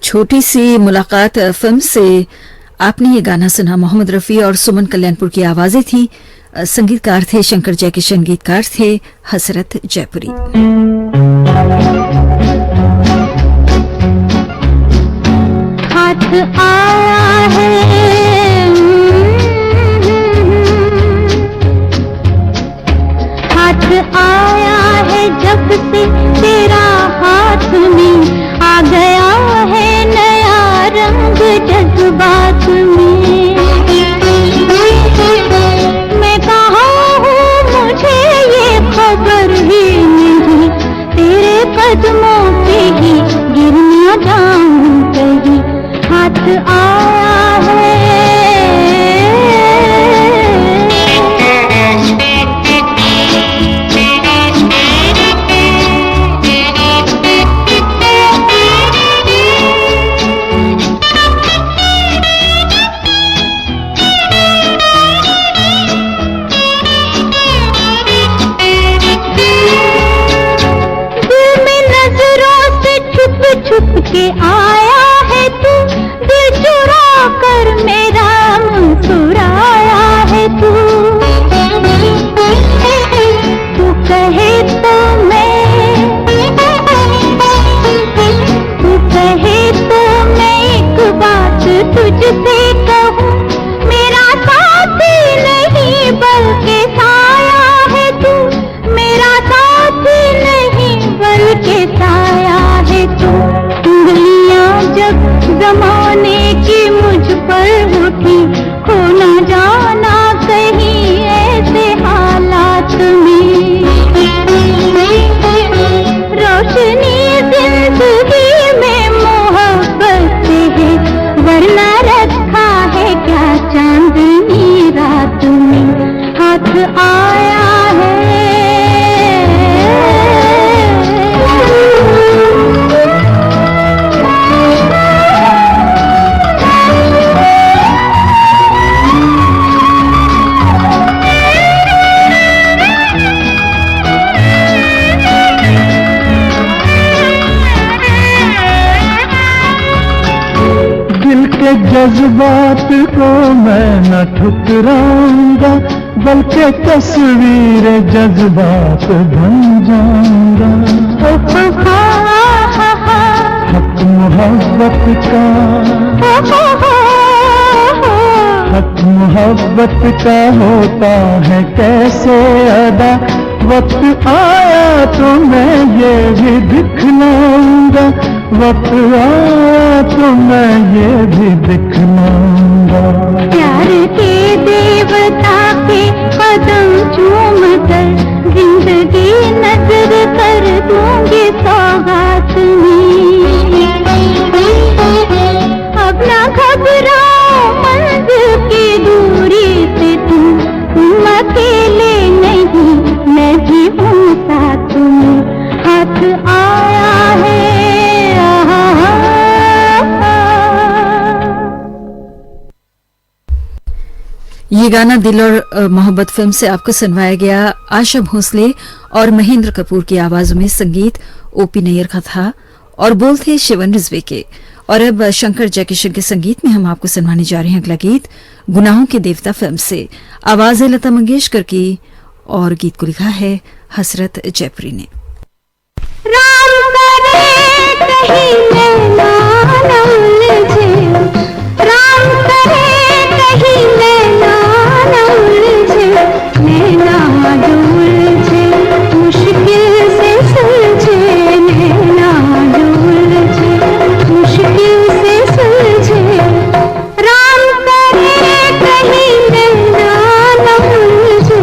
[SPEAKER 1] छोटी सी मुलाकात फिल्म से आपने ये गाना सुना। मोहम्मद रफी और सुमन कल्याणपुर की आवाजें थी। संगीतकार थे शंकर जयकिशन, गीतकार थे हसरत जयपुरी।
[SPEAKER 4] हाथ आया है, हाथ आया है जब से तेरा हाथ में आ गया है नया रंग जज्बात में। मैं कहाँ हूँ मुझे ये खबर ही नहीं, तेरे कदमों पे ही गिर ना जाऊं कहीं। हाथ आया है, छुप के आया है तू, दिल चुरा कर मेरा मुस्कुराया है तू। तू कहे तो मैं, तू कहे तो मैं एक बात तुझसे कहूँ, मेरा साथी नहीं बल्कि साया है तू, मेरा साथी नहीं बल्कि साया है तू। उंगलियां जब जमाने की मुझ पर उठी, खो न जाना कहीं ऐसे हालात में। रोशनी जिंदगी में मोहब्बत है, वरना रखा है क्या चांदनी रात में। हाथ आया है,
[SPEAKER 3] जज्बात को मैं न ठुकराऊंगा, बल्कि तस्वीर जज्बात बन जाऊंगा। हक मोहब्बत का, हक मोहब्बत का होता है कैसे अदा, वक्त आया तो मैं ये भी दिखलाऊंगा, वक्त आया तो मैं ये भी दिखलाऊंगा।
[SPEAKER 4] प्यार के देवता के कदम चूम कर जिंदगी नजर कर दूंगी सौगात में। अब ना घबराओ मंजिल की दूरी से तुम अकेले नहीं, मैं भी हूँ साथ में। हाथ आया है,
[SPEAKER 1] ये गाना दिल और मोहब्बत फिल्म से आपको सुनवाया गया। आशा भोसले और महेंद्र कपूर की आवाजों में संगीत ओपी नैयर का था और बोल थे शिवन रिजवी के। और अब शंकर जयकिशन के संगीत में हम आपको सुनवाने जा रहे हैं अगला गीत गुनाहों के देवता फिल्म से। आवाज है लता मंगेशकर की और गीत को लिखा है हसरत जयपुरी ने।
[SPEAKER 4] राम करे कहीं नैना न उलझे, राम करे कहीं नैना न उलझे, नैना जो उलझे मुश्किल से सुलझे, नैना जो उलझे मुश्किल से सुलझे। राम करे कहीं नैना न उलझे।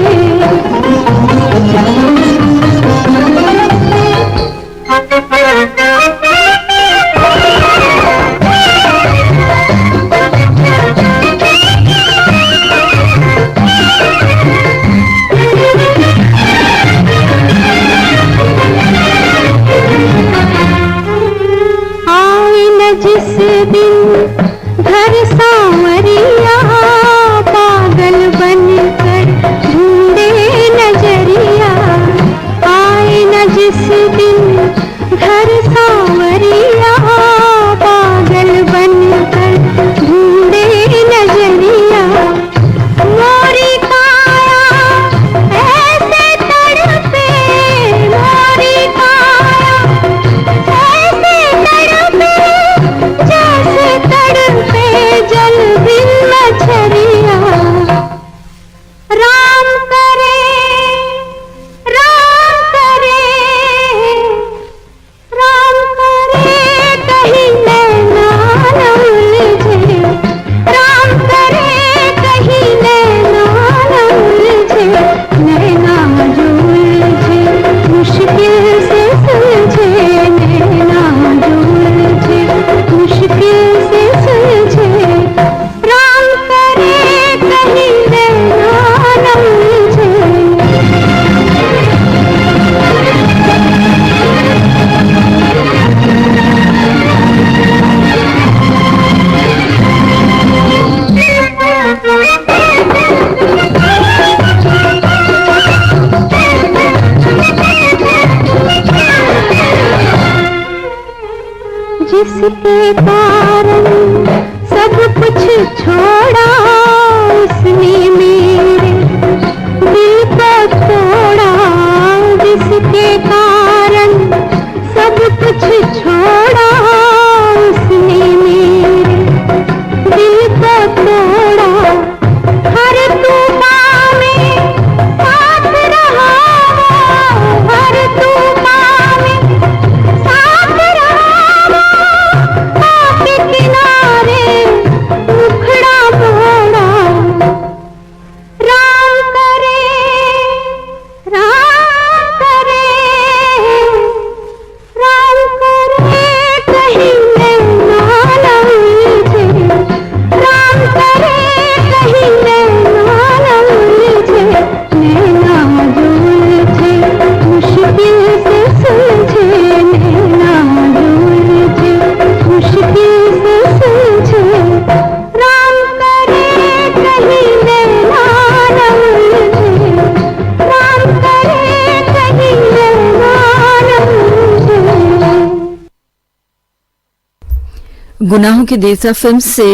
[SPEAKER 4] जिसके कारण सब कुछ छोड़ा उसने मेरे दिल को तोड़ा, जिसके कारण सब कुछ छोड़ा उसने मेरे दिल को तोड़ा। हर तूफान में साथ रहा वो, हर तूफान में साथ रहा वो, आके किनारे मुखड़ा मोड़ा। राम करे, राम करे, राम करे कहीं नैना न उलझे, राम करे कहीं नैना न उलझे, नैना जो उलझे मुश्किल से सुलझे, नैना जो उलझे मुश्किल से सुलझे। राम करे कहीं नैना न उलझे, राम करे कहीं नैना न उलझे।
[SPEAKER 1] गुनाहों के देवता फिल्म से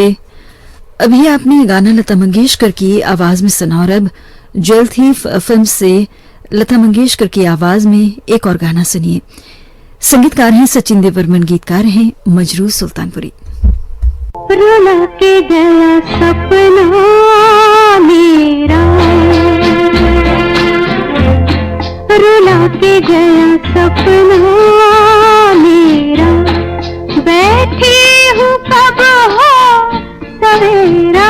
[SPEAKER 1] अभी आपने ये गाना लता मंगेशकर की आवाज में सुना और अब जल थीफ फिल्म से लता मंगेशकर की आवाज में एक और गाना सुनिए। संगीतकार हैं सचिन देवर्मन, गीतकार हैं मजरू सुल्तानपुरी।
[SPEAKER 4] रुला के गया सपना मेरा, रुला के गया सपना मेरा, बैठी हूँ कब हो सवेरा,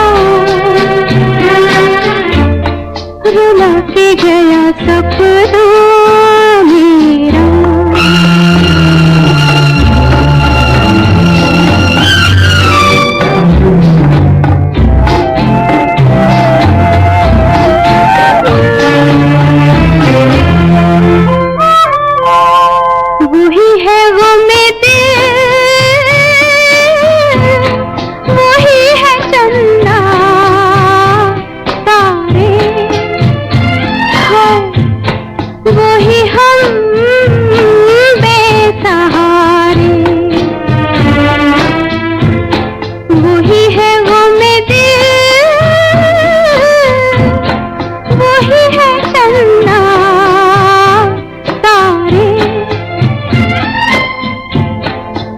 [SPEAKER 4] रुला के गया सपना मेरा। वही है वो में दिल, वही है चंदा तारे, हाँ, वही हम बेसहारे, वही है वो में दिल, वही है चंदा तारे,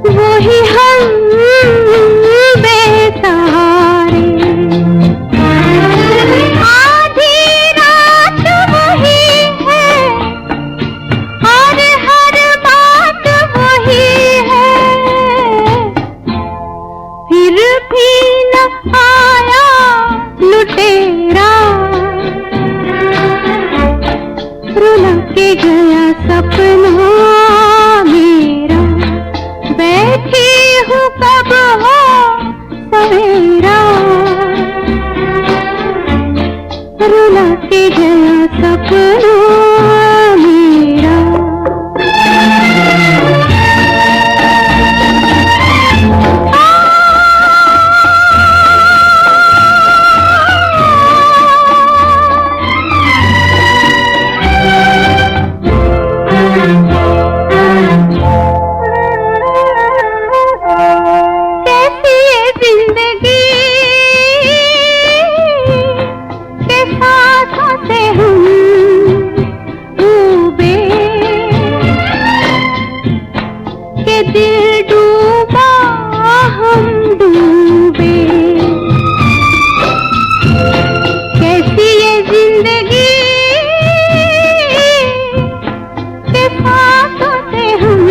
[SPEAKER 4] वही हम बेसहारे। आधी रात वही है और हर बात वही है, फिर भी न आया लुटेरा, रुला के गया सपना मेरा, बैठी हूँ कब हो सवेरा, रुला के गया सपना मेरा। कैसी ये जिंदगी के सांसों से हम डूबे, के दिल डूबा हम डूबे। कैसी ये जिंदगी के सांसों से हम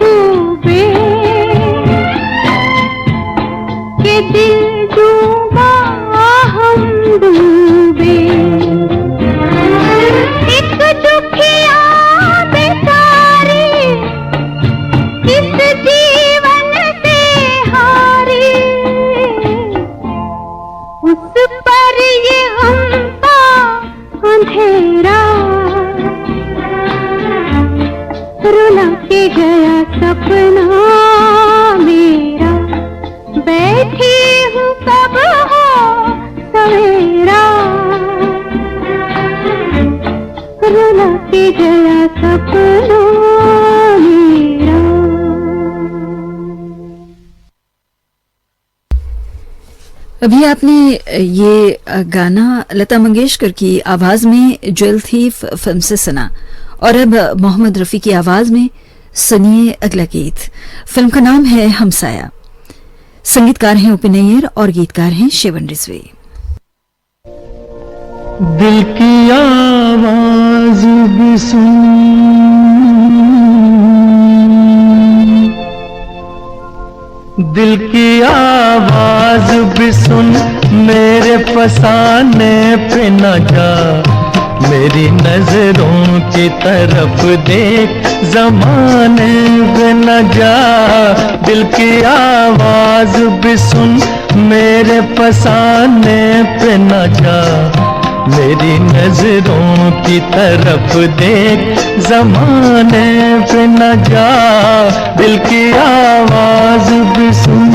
[SPEAKER 4] डूबे, के दिल डूबा हम डूबे। एक दुखिया बेचारी इस जीवन से हारी, उस पर ये गम का अंधेरा, रुला के गया सपना मेरा, बैठी हूँ कब हो सवेरा, रुला के गया सपना मेरा।
[SPEAKER 1] अभी आपने ये गाना लता मंगेशकर की आवाज में ज्वेल थीफ फिल्म से सुना और अब मोहम्मद रफी की आवाज में सुनिए अगला गीत। फिल्म का नाम है हमसाया। संगीतकार हैं उपिन नैयर और गीतकार हैं शिवन रिजवी।
[SPEAKER 3] दिल की आवाज भी सुन, दिल की आवाज भी सुन, मेरे फसाने पे न जा, मेरी नजरों की तरफ देख, जमाने पे न जा। दिल की आवाज भी सुन, मेरे फसाने पे न जा, मेरी नजरों की तरफ देख, जमाने पे न जा। दिल की आवाज भी सुन।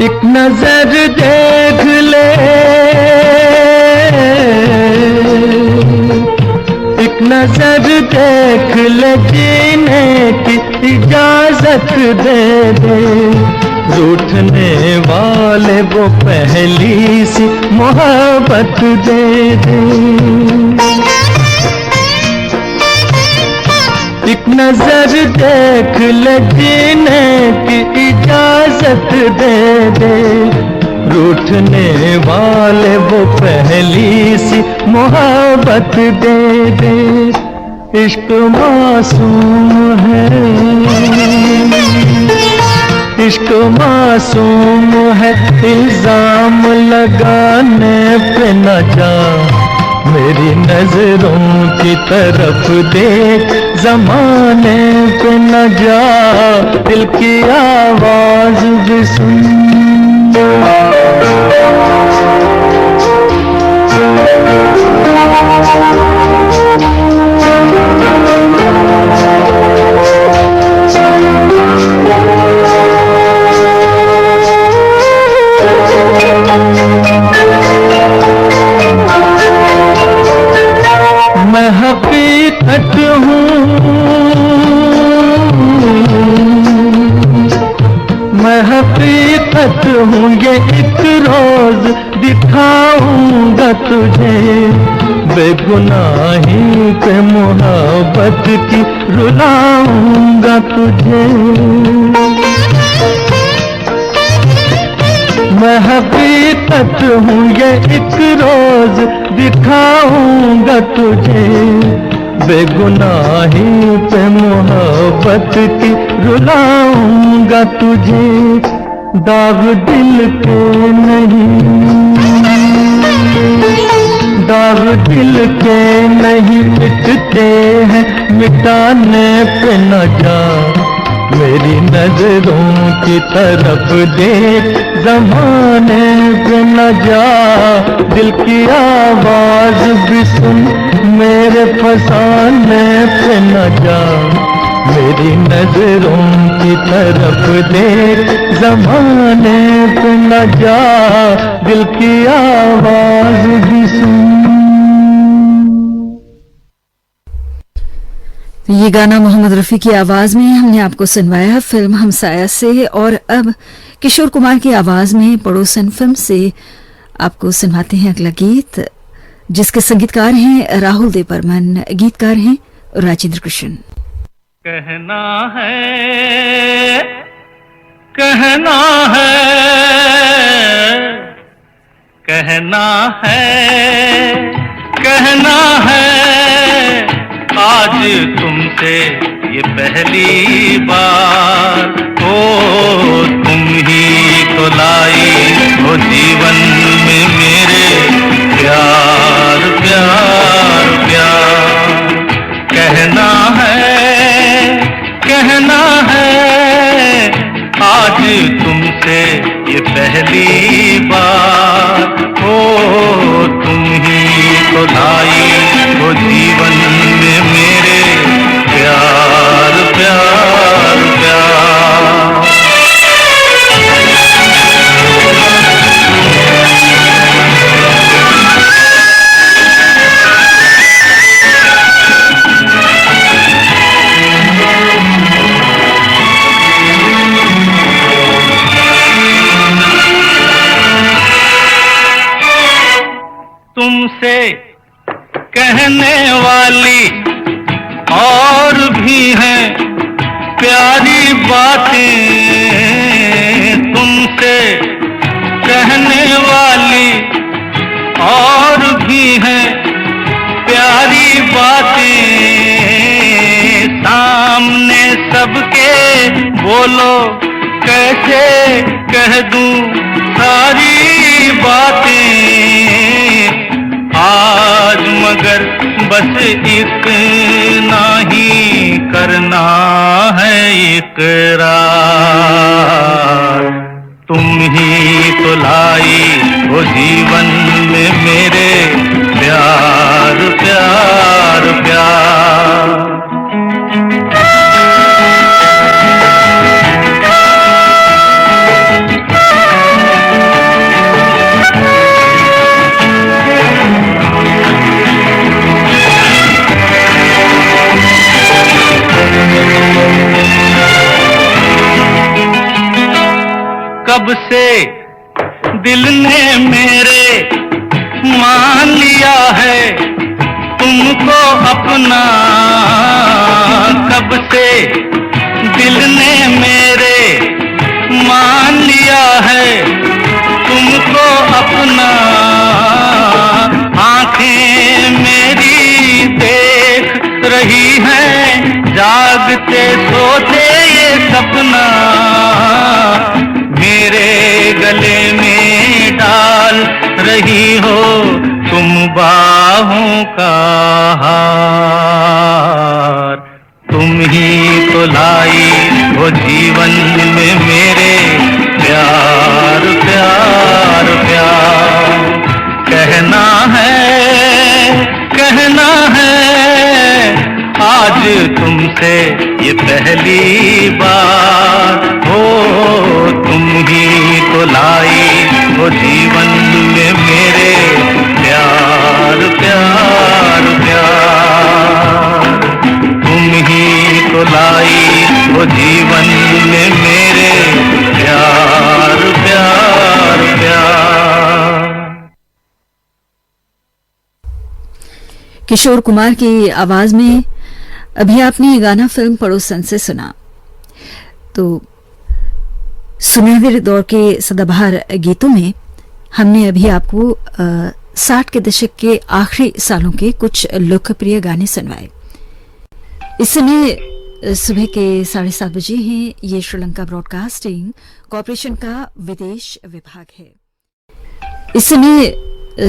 [SPEAKER 3] एक नजर देख ले, एक नजर देख ले, जीने की इजाजत दे दे। रूठने वाले वो पहली सी मोहब्बत दे दे। एक नजर देख ले, जीने की इजाजत दे दे। रूठने वाले वो पहली सी मोहब्बत दे दे। इश्क मासूम है, इश्क मासूम है, इल्जाम लगाने पे न जा, मेरी नजरों की तरफ देख, जमाने पे न जा। दिल की आवाज भी सुन। मैं हकीकत हूँ, मैं हकीकत हूँ, ये एक रोज दिखाऊंगा तुझे। बेगुनाही पे मोहब्बत की रुलाऊंगा तुझे। मैं हकीकत हूँ, ये एक रोज दिखाऊंगा तुझे। बेगुनाही पे मोहब्बत की रुलाऊंगा तुझे। दाग दिल के नहीं, दाग दिल के नहीं मिटते हैं, मिटाने पे न जा, मेरी नजरों की तरफ देख, जमाने पे न जा। दिल की आवाज भी सुन, मेरे फसाने पे न जा, मेरी नजरों की तरफ देख, जमाने पे न जा। दिल की आवाज भी सुन।
[SPEAKER 1] ये गाना मोहम्मद रफी की आवाज में हमने आपको सुनवाया फिल्म हमसाया से। और अब किशोर कुमार की आवाज में पड़ोसन फिल्म से आपको सुनवाते हैं अगला गीत, जिसके संगीतकार हैं राहुल देव बर्मन, गीतकार हैं राजेंद्र कृष्ण।
[SPEAKER 3] कहना है, कहना है, कहना है, कहना है, आज तुमसे ये पहली बार। ओ तुम ही तो लाई हो जीवन में मेरे प्यार, प्यार, प्यार। कहना है, कहना है, आज तुमसे ये पहली बार। ओ तुम ही तो लाई हो जीवन में मेरे प्यार, प्यार, प्यार। तुमसे कहने वाली और भी हैं प्यारी बातें, तुमसे कहने वाली और भी हैं प्यारी बातें। सामने सबके बोलो कैसे कह दूं सारी बातें, आज मगर बस इतना ही करना है इकरार। तुम ही तो लाई हो जीवन में मेरे प्यार प्यार प्यार। कब से दिल ने मेरे मान लिया है तुमको अपना, कब से दिल ने मेरे मान लिया है तुमको अपना। आंखें मेरी देख रही हैं जागते सोते ये सपना, मेरे गले में डाल रही हो तुम बाहों का हार। तुम ही तो लाई हो जीवन में मेरे प्यार प्यार प्यार। कहना है आज तुमसे ये पहली बार हो, तुम ही तो लाई हो जीवन में मेरे प्यार प्यार प्यार। तुम ही तो लाई हो जीवन में मेरे प्यार प्यार प्यार।
[SPEAKER 1] किशोर कुमार की आवाज में अभी आपने ये गाना फिल्म पड़ोसन से सुना। तो सुनहरे दौर के सदाबहार गीतों में हमने अभी आपको 60 के दशक के आखिरी सालों के कुछ लोकप्रिय गाने सुनवाए। इस समय सुबह के 7:30 बजे हैं। ये श्रीलंका ब्रॉडकास्टिंग कॉरपोरेशन का विदेश विभाग है। इस समय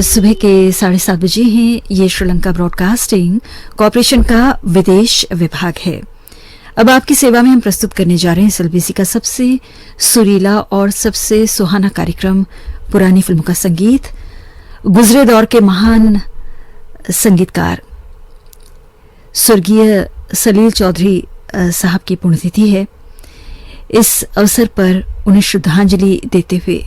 [SPEAKER 1] सुबह के 7:30 बजे हैं। ये श्रीलंका ब्रॉडकास्टिंग कॉरपोरेशन का विदेश विभाग है। अब आपकी सेवा में हम प्रस्तुत करने जा रहे हैं एसएलबीसी का सबसे सुरीला और सबसे सुहाना कार्यक्रम पुरानी फिल्मों का संगीत। गुजरे दौर के महान संगीतकार स्वर्गीय सलील चौधरी साहब की पुण्यतिथि है। इस अवसर पर उन्हें श्रद्धांजलि देते हुए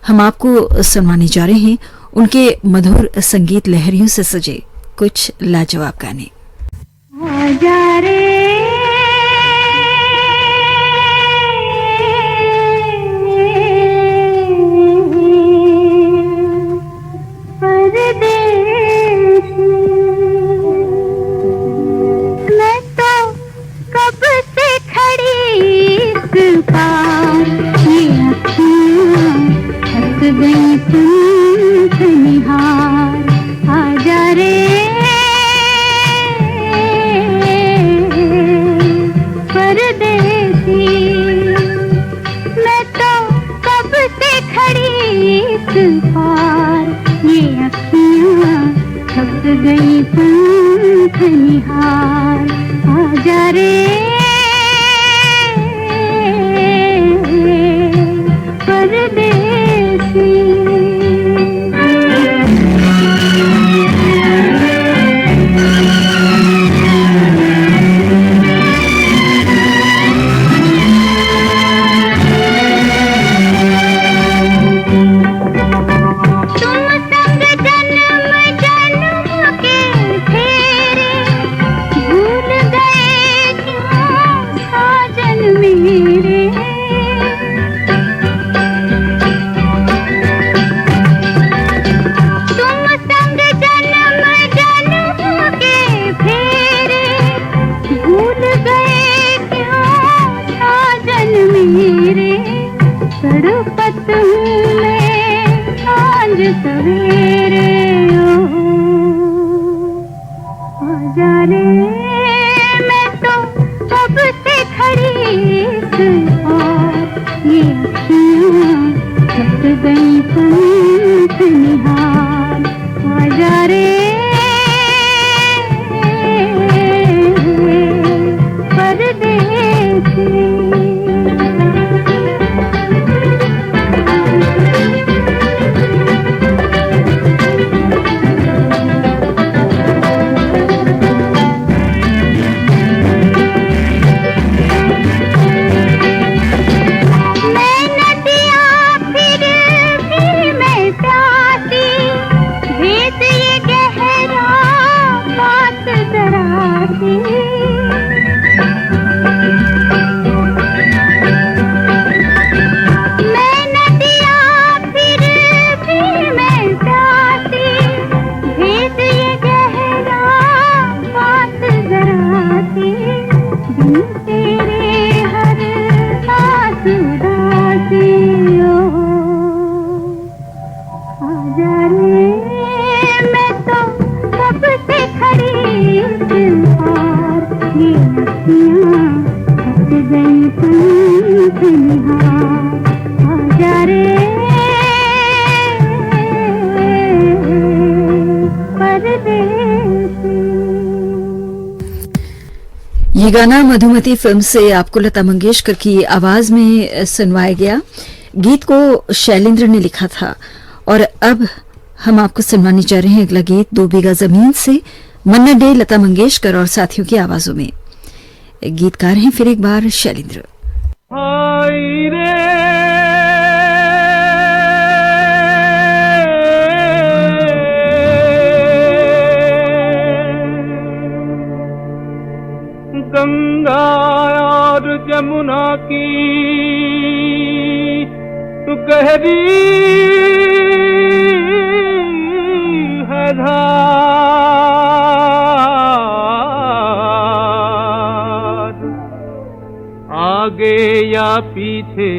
[SPEAKER 1] हम आपको सुनवाने जा रहे हैं उनके मधुर संगीत लहरियों से सजे कुछ लाजवाब गाने।
[SPEAKER 4] आजा रे मैं तो कब से खड़ी इस पार, ये अखियाँ थक गई तुमसे निहार। आजा रे परदेसी, मैं तो कब से खड़ी इस पार, ये अखियाँ थक गई तुमसे निहार। आजा रे परदेसी। भूल गए क्यों सांझ सवेरे आजा रे मैं तो कब से खड़ी इस पार ये अखियाँ थक गई संत निहार आजा रे परदेसी
[SPEAKER 1] ये गाना मधुमती फिल्म से आपको लता मंगेशकर की आवाज में सुनवाया गया। गीत को शैलेंद्र ने लिखा था। और अब हम आपको सुनवाने जा रहे हैं अगला गीत 2 बीघा जमीन से, मन्ना डे, लता मंगेशकर और साथियों की आवाजों में। गीतकार हैं फिर एक बार शैलेंद्र।
[SPEAKER 3] गंगा और जमुना की गहरी है धार, आगे या पीछे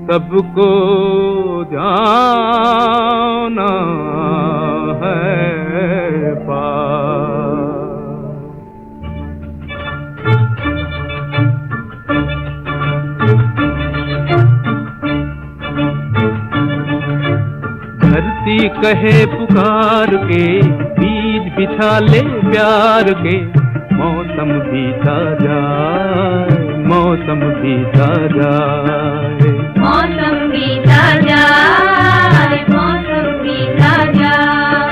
[SPEAKER 3] सबको जाना है पार। धरती कहे पुकार के, बीज बिछा ले प्यार के, मौसम बीता जाए, मौसम बीता जाए,
[SPEAKER 4] मौसम बीता जाए, मौसम बीता जाए,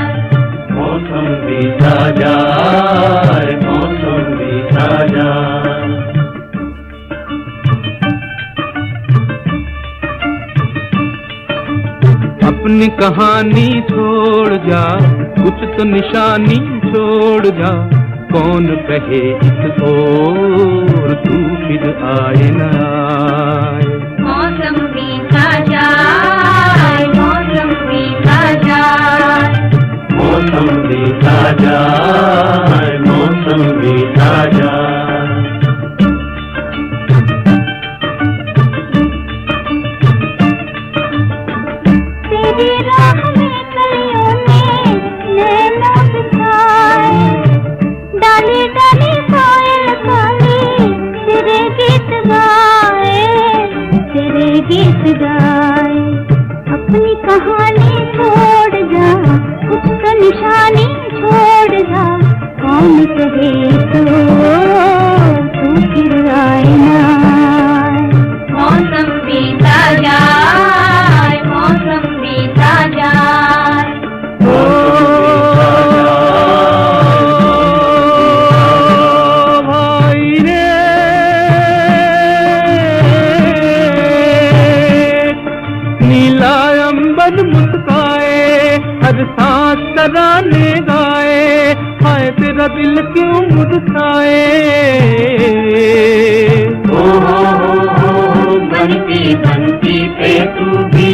[SPEAKER 3] मौसम बीता जाए, मौसम बीता जाए। अपनी कहानी छोड़ जा, कुछ तो निशानी छोड़ जा, कौन कहे इस ओर तू फिर आए न आए।
[SPEAKER 4] मौसम बीता जाए, मौसम बीता जाए,
[SPEAKER 3] मौसम बीता जाए, मौसम बीता जाए।
[SPEAKER 4] तेरी राह में कलियों ने नैना बिछाए, डाली डाली कोयल काली तेरे गीत गाए, तेरे गीत गाए। अपनी कहानी छोड़ जा, कुछ तो निशानी छोड़ जा, कौन कहे तो फिर आए ना आए। मौसम बीता जाए, मौसम बीता जाए,
[SPEAKER 3] भाई रे नीला अंबर मुस्काए, हर सांस तराने गाए, हाय तेरा दिल क्यों मुरझाए।
[SPEAKER 4] बनती बनती पे तू भी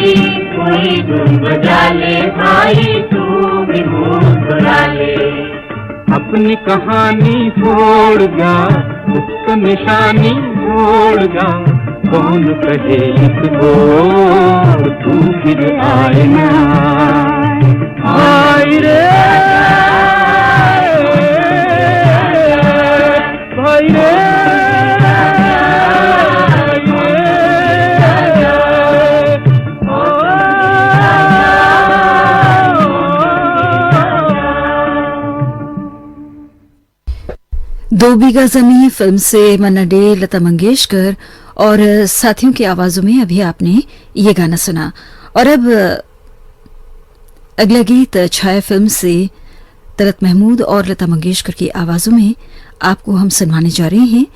[SPEAKER 4] कोई धुन बजा ले भाई, तू भी मुस्कुरा ले।
[SPEAKER 3] अपनी कहानी छोड़ जा, उसका निशानी छोड़ जा, कौन कहे इसको तू फिर आए ना आए रे भाई रे
[SPEAKER 1] दो बीघा जमीन फिल्म से मन्ना डे, लता मंगेशकर और साथियों की आवाजों में अभी आपने ये गाना सुना। और अब अगला गीत छाया फिल्म से तलत महमूद और लता मंगेशकर की आवाजों में आपको हम सुनवाने जा रहे हैं,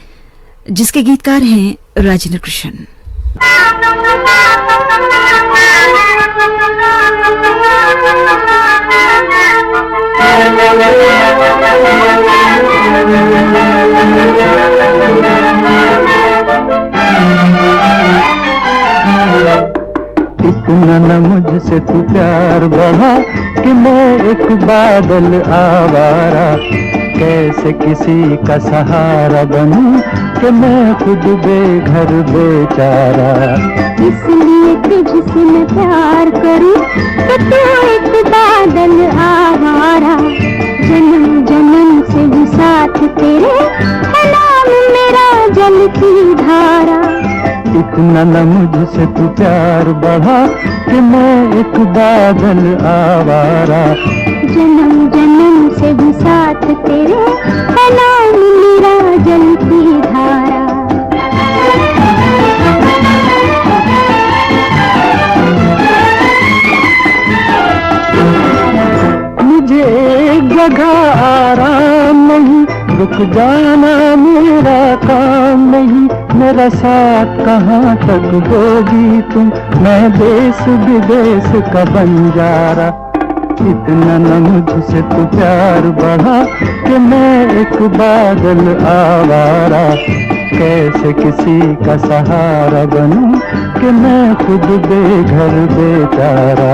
[SPEAKER 1] जिसके गीतकार हैं राजेंद्र कृष्ण।
[SPEAKER 3] इतना न मुझसे तू प्यार बढ़ा कि मैं एक बादल आवारा, कैसे किसी का सहारा बनूं कि मैं खुद बेघर बेचारा।
[SPEAKER 4] इसलिए तुझसे मैं प्यार करूं कि तू एक बादल आवारा, जन्म जन्म से भी साथ तेरे है नाम मेरा जल की धारा।
[SPEAKER 3] इतना न मुझसे तू प्यार बढ़ा कि मैं एक बादल आवारा,
[SPEAKER 4] जन्म जन्म से भी साथ तेरे है नाम मेरा जल की धारा।
[SPEAKER 3] मुझे एक जगह आराम नहीं, रुक जाना मेरा काम नहीं, मेरा साथ कहाँ तक दोगी तुम, मैं देश विदेश का बंजारा। इतना न मुझसे तू प्यार बढ़ा कि मैं एक बादल आवारा, कैसे किसी का सहारा बनूं कि मैं खुद बेघर बेचारा।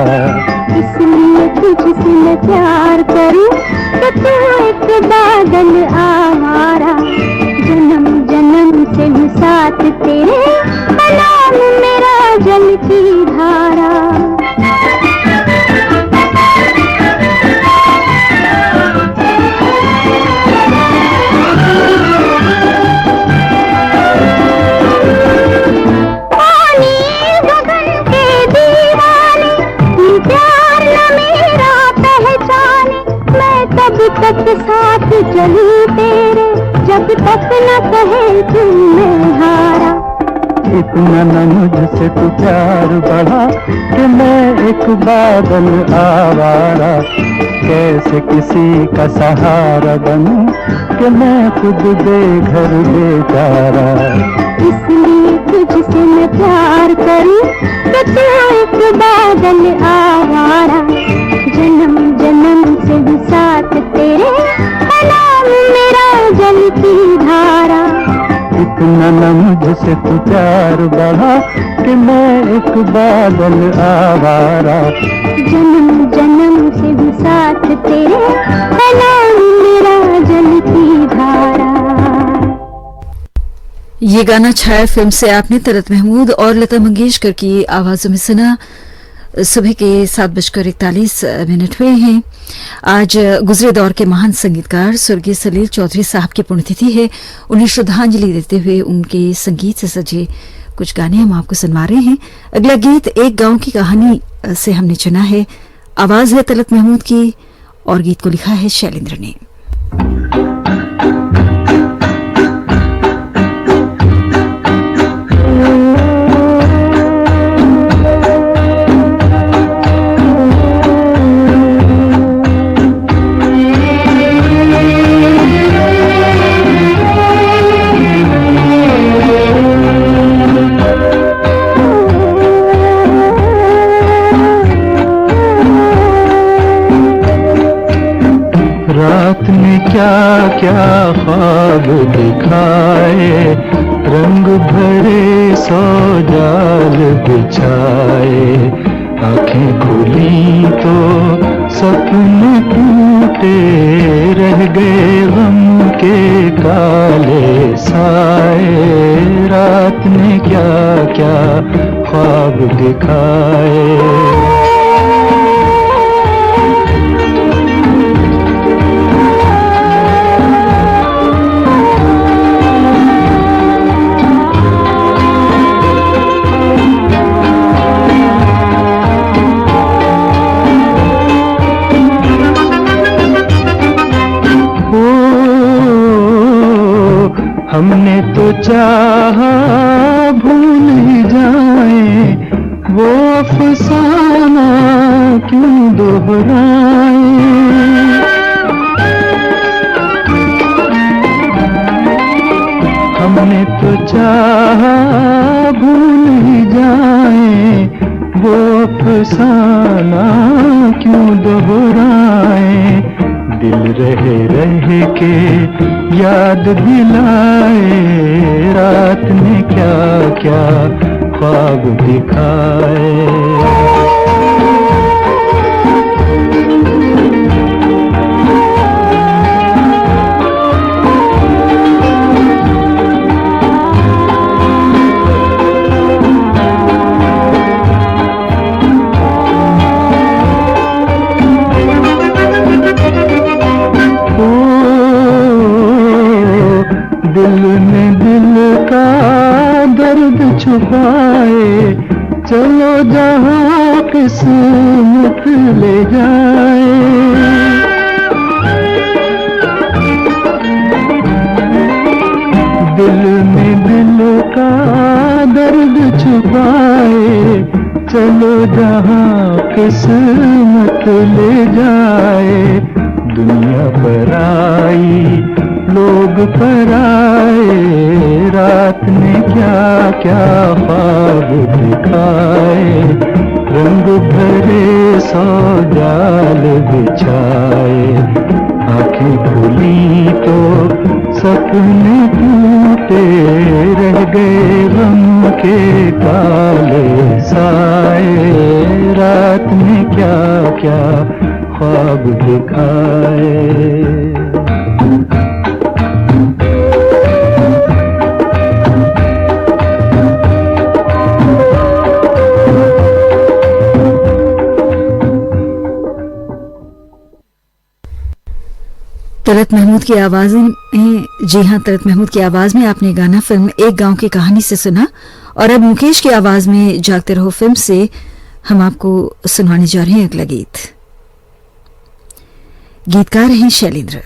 [SPEAKER 4] इसलिए तुझसे मैं प्यार करूं कि तू एक बादल आवारा, जन्म जन्म से भी साथ तेरे है नाम मेरा जल की धारा। तब तक साथ चलूं तेरे, जब तक न कहे तुम मैं हारा।
[SPEAKER 3] इतना न मुझसे तू प्यार बढ़ा कि मैं एक बादल आवारा, कैसे किसी का सहारा बनूं कि मैं खुद बेघर बेचारा।
[SPEAKER 4] इसलिए तुझसे मैं प्यार करूं कि तू एक बादल आवारा, जन्म जन्म से भी साथ तेरे है नाम मेरा जल की धारा।
[SPEAKER 3] इतना न मुझसे तू प्यार बढ़ा कि मैं एक बादल आवारा,
[SPEAKER 4] जन्म जन्म से भी साथ तेरे है नाम मेरा जल की धारा।
[SPEAKER 1] ये गाना छाया फिल्म से आपने तलत महमूद और लता मंगेशकर की आवाजों में सुना। सुबह के 7:41 हुए हैं। आज गुजरे दौर के महान संगीतकार स्वर्गीय सलील चौधरी साहब की पुण्यतिथि है। उन्हें श्रद्धांजलि देते हुए उनके संगीत से सजे कुछ गाने हम आपको सुनवा रहे हैं। अगला गीत एक गांव की कहानी से हमने चुना है। आवाज है तलत महमूद की और गीत को लिखा है शैलेंद्र ने।
[SPEAKER 3] रात ने क्या क्या ख्वाब दिखाए, रंग भरे सौ जाल बिछाए। आंखें खुली तो सपने टूटे, रह गए गम के काले साए। रात ने क्या क्या ख्वाब दिखाए। हमने तो चाहा भूल ही जाए वो अफसाना क्यों दोहराए। हमने तो चाहा भूल ही जाए वो अफसाना क्यों दोहराए। दिल रहे रहे के याद दिलाए रात ने क्या क्या ख्वाब दिखाए। दिल ने दिल का दर्द छुपाए चलो जहाँ किस्मत ले जाए। दिल ने दिल का दर्द छुपाए चलो जहाँ किस्मत ले जाए। दुनिया पर आई लोग पर आए रात ने क्या क्या ख्वाब दिखाए। रंग भरे सौ जाल बिछाए आँखें खुली तो सपने टूटे रह गए गम के काले साए। रात ने क्या क्या ख्वाब दिखाए।
[SPEAKER 1] तलत महमूद की आवाज में, जी हाँ, तलत महमूद की आवाज में आपने गाना फिल्म एक गांव की कहानी से सुना। और अब मुकेश की आवाज में जागते रहो फिल्म से हम आपको सुनाने जा रहे हैं अगला गीत। गीतकार हैं शैलेंद्र।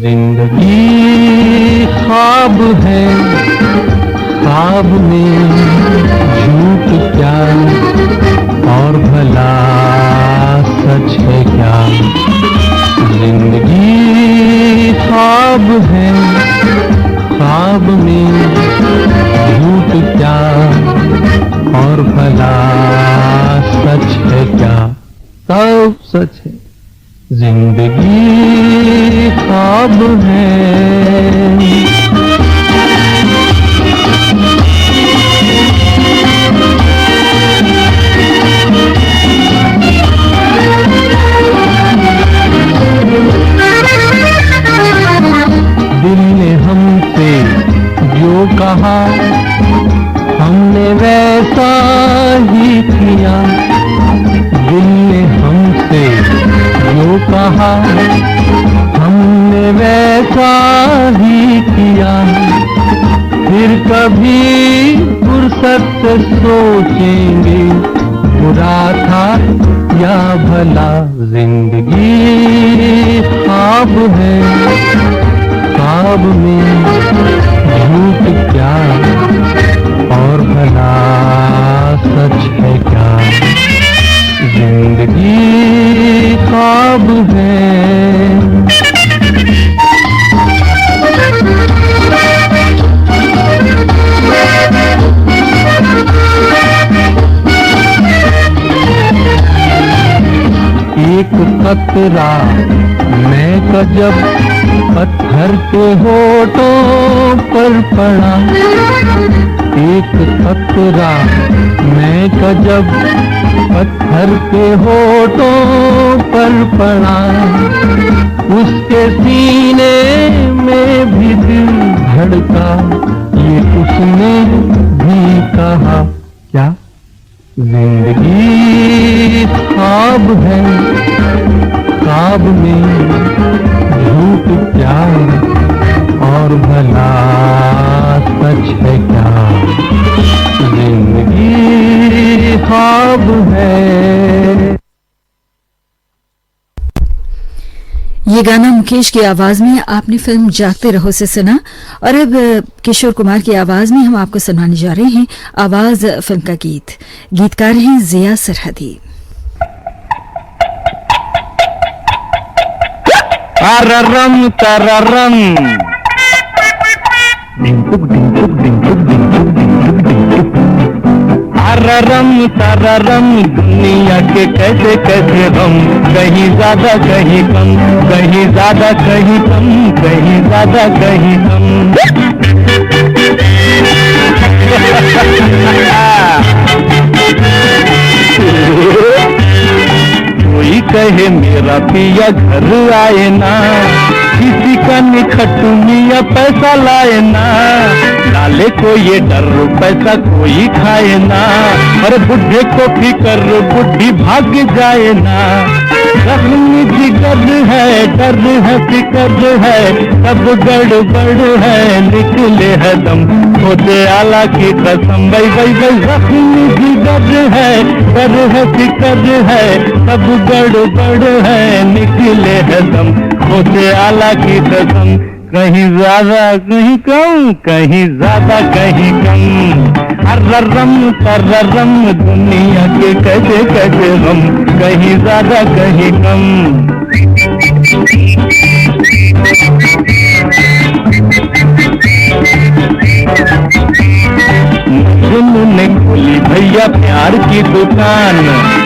[SPEAKER 3] जिंदगी ख्वाब है, ख्वाब में झूठ क्या और भला सच है क्या। जिंदगी ख्वाब है, ख्वाब में झूठ क्या और भला सच है क्या। सब सच है, जिंदगी ख्वाब है। दिल ने हमसे जो कहा हमने वैसा ही किया। दिल ने हमसे जो कहा हमने वैसा ही किया। फिर कभी फुर्सत से सोचेंगे बुरा था या भला। जिंदगी ख्वाब है, ख्वाब में झूठ क्या और भला सच है क्या। जिंदगी ख्वाब है। खतरा मैं का जब पत्थर के होठों पर पड़ा, एक खतरा मैं का जब पत्थर के होठों पर पड़ा, उसके सीने में भी दिल धड़का, ये उसने भी कहा। क्या जिंदगी ख्वाब है, ख्वाब में झूठ प्यार और भला सच है क्या, जिंदगी ख्वाब है।
[SPEAKER 1] ये गाना मुकेश की आवाज में आपने फिल्म जागते रहो से सुना। और अब किशोर कुमार की आवाज में हम आपको सुनाने जा रहे हैं आवाज फिल्म का गीत। गीतकार हैं जिया सरहदी।
[SPEAKER 3] तररम तररम डिंटुक डिंटुक डिंटुक डिंटुक डिंटुक डिंटुक, तररम तररम दुनिया के कैसे कैसे हम, कहीं ज्यादा कहीं कम, कहीं ज्यादा कहीं कम, कहीं ज्यादा कहीं कम। कोई कहे मेरा पिया घर आए ना, किसी का निखट मिया पैसा लाए ना, डाले को ये डर पैसा कोई खाए ना, और बुढ़े को फिकर बुढ़ी भाग जाए ना। जख्मी जिगर है, डर है, फिकर है, सब गड़बड़ है, निकले है दम खोदे आला की कसम। भाई भाई भाई जख्मी जिगर है, डर है, फिकर है, सब गड़बड़ है, निकले है दम खोदे आला की कसम। कहीं ज्यादा कहीं कम, कहीं ज्यादा कहीं कम, अर्रम तररम दुनिया के कैसे कैसे हम, कहीं ज्यादा कहीं कम। मजनू ने खोली भैया प्यार की दुकान,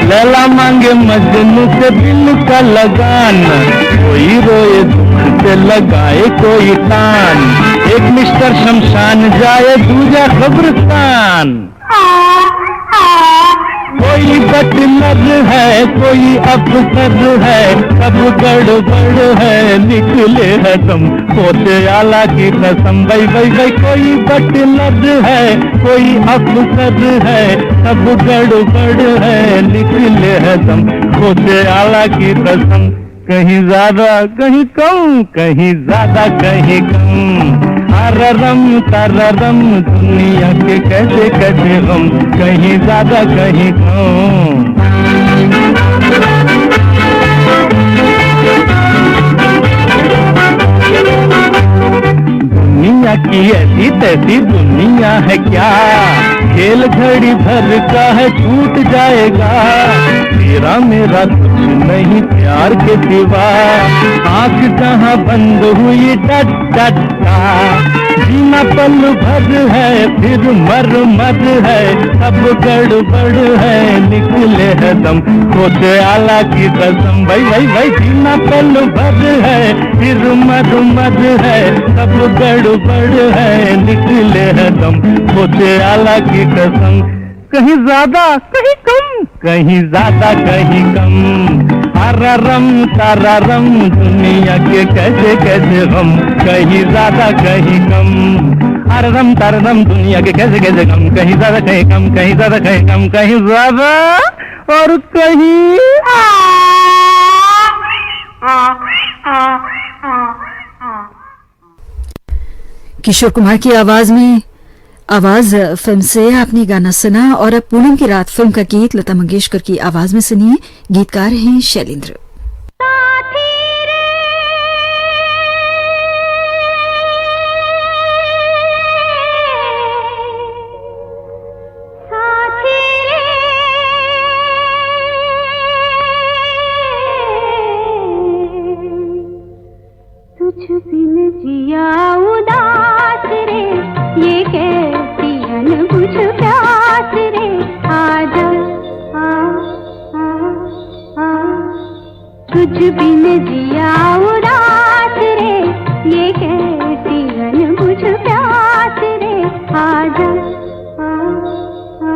[SPEAKER 3] लैला मांगे मजनू से दिल का लगान, कोई रोए दुख से लगाए कोई तान, एक मिस्टर शमशान जाए दूजा कब्रिस्तान। कोई बटलर है, कोई अफसर है, सब गड़बड़ है, निकले है दम खोदे आला की कसम। भाई भाई भाई कोई बटलर है, कोई अफसर है, सब गड़बड़ है, निकले है दम खोदे आला की कसम। कहीं ज्यादा कहीं कम, कहीं ज्यादा कहीं कम, तररम तररम दुनिया के कैसे कैसे हम, कहीं ज्यादा कहीं कम। दुनिया की ऐसी तैसी दुनिया है क्या, खेल घड़ी भर का है छूट जाएगा, तेरा मेरा कुछ नहीं प्यार के सिवा, आंख जहां बंद हुई डट डट का, जीना पल भर है फिर मर मर है, सब गड़बड़ है, निकले है दम खोदे आला की कसम। भाई भाई भाई जीना पल भर है फिर मर मर है, सब गड़बड़ है, निकले है दम खोदे आला की कसम। कहीं ज्यादा कहीं कम, कहीं ज्यादा कहीं कम, तररम तररम दुनिया के कैसे कैसे हम, कहीं ज्यादा कहीं कम, तररम तररम दुनिया के कैसे कैसे कम, कहीं ज्यादा कहीं कम, कहीं ज्यादा कहीं कम, कहीं ज्यादा और कहीं।
[SPEAKER 1] किशोर कुमार की आवाज में आवाज फिल्म से आपने गाना सुना। और अब पूनम की रात फिल्म का गीत लता मंगेशकर की आवाज में सुनिए। गीतकार हैं शैलेंद्र।
[SPEAKER 4] तुझ बिन जिया उदास रे, ये कैसी अनबुझ प्यास रे, आजा आ आ आ तुझ बिन जिया उदास रे, ये कैसी अनबुझ प्यास रे, आजा आ, आ,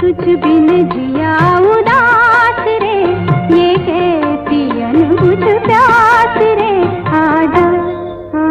[SPEAKER 4] तुझ बिन जिया उदास रे, ये कैसी अनबुझ प्यास रे, आजा आ,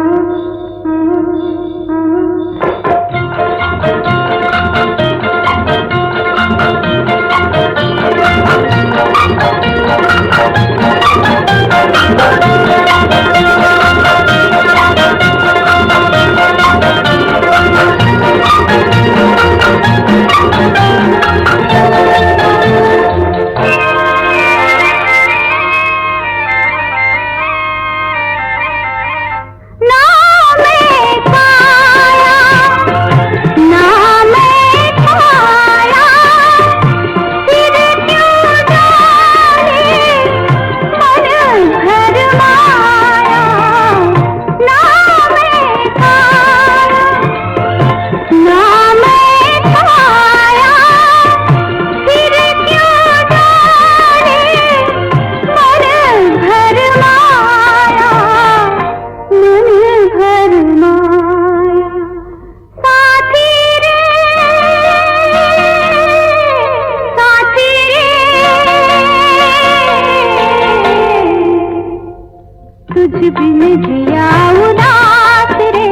[SPEAKER 4] तुझ बिन जिया उदास रे,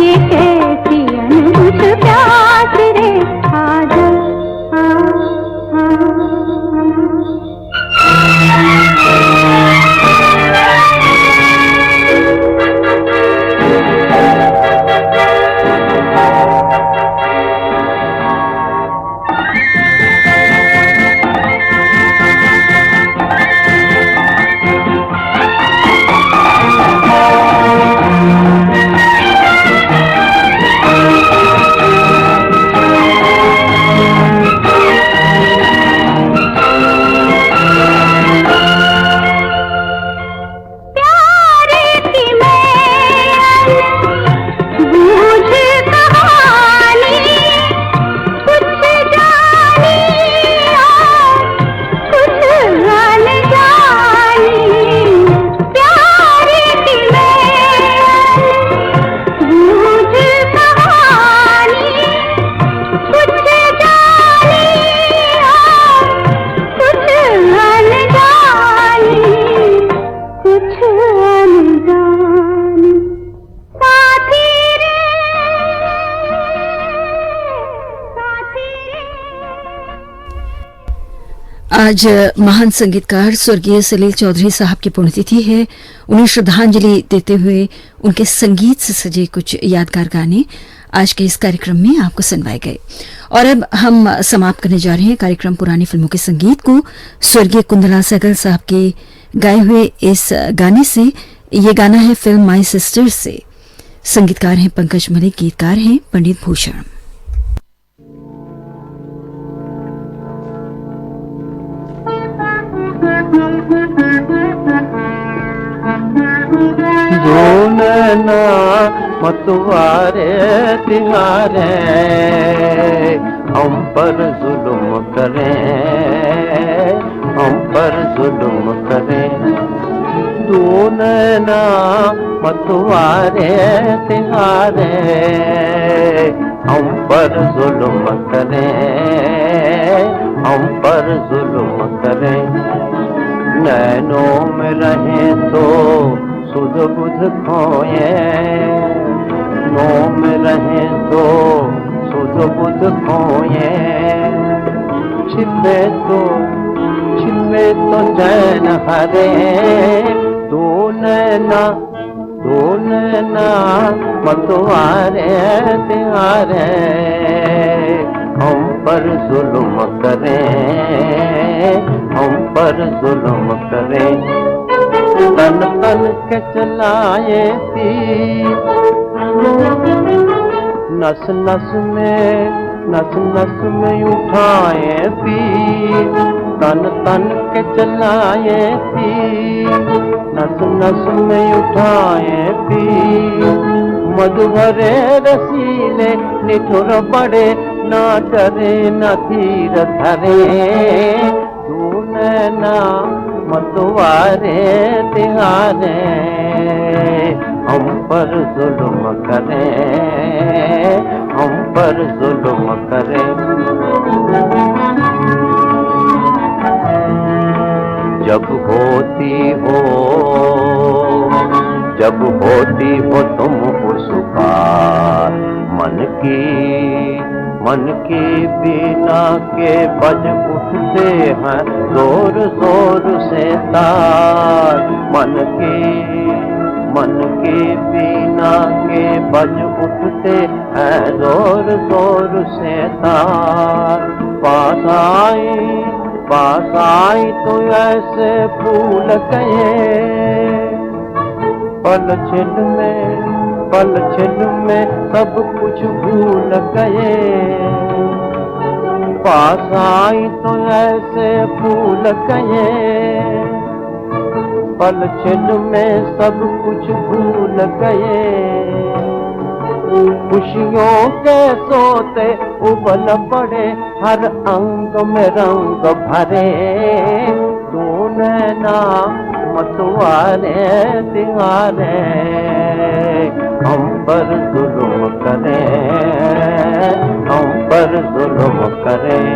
[SPEAKER 4] ये कैसी अनबुझ प्यास रे, आजा आ,
[SPEAKER 1] आज महान संगीतकार स्वर्गीय सलील चौधरी साहब की पुण्यतिथि है। उन्हें श्रद्धांजलि देते हुए उनके संगीत से सजे कुछ यादगार गाने आज के इस कार्यक्रम में आपको सुनवाए गए। और अब हम समाप्त करने जा रहे हैं कार्यक्रम पुरानी फिल्मों के संगीत को स्वर्गीय कुंदला सहगल साहब के गाए हुए इस गाने से। ये गाना है फिल्म माई सिस्टर से। संगीतकार हैं पंकज मलिक, गीतकार हैं पंडित भूषण।
[SPEAKER 3] जो नैना मतवारे तिहारे हम पर जुल्म करें, हम पर जुल्म करें। तू नैना मतवारे तिहारे, हम पर जुल्म करें, हम पर जुल्म करें। नैनों में रहे तो सुध बुध खोए, नैनों में रहे तो सुध बुध खोए। छिपे तो चैन हरे, दो नैना मतवारे तिहारे, हम पर जुल्म करें, हम पर जुल्म करें। तन तन के चलाए तीर, नस नस में उठाए पीर। तन तन के चलाए तीर, नस में उठाए पीर। मधुभरे रसीले निठुर बड़े, ना डरे न धीर धरे। तू नैना मतवारे तिहारे, हम पर जुल्म करें, हम पर जुल्म करें। जब होती हो तुम पुरस्कार, मन की बीना के बज उठते हैं जोर जोर से तार। मन की बीना के बज उठते हैं जोर जोर से तार। पास आई तो ऐसे भूल गए, पल छिन में सब कुछ भूल गए। पास आई तो ऐसे भूल गए, पल छिन में सब कुछ भूल गए। खुशियों के सोते उबल पड़े, हर अंग में रंग भरे। तू नैना मतवारे तिहारे, हम पर जुल्म करें, हम पर जुल्म करें।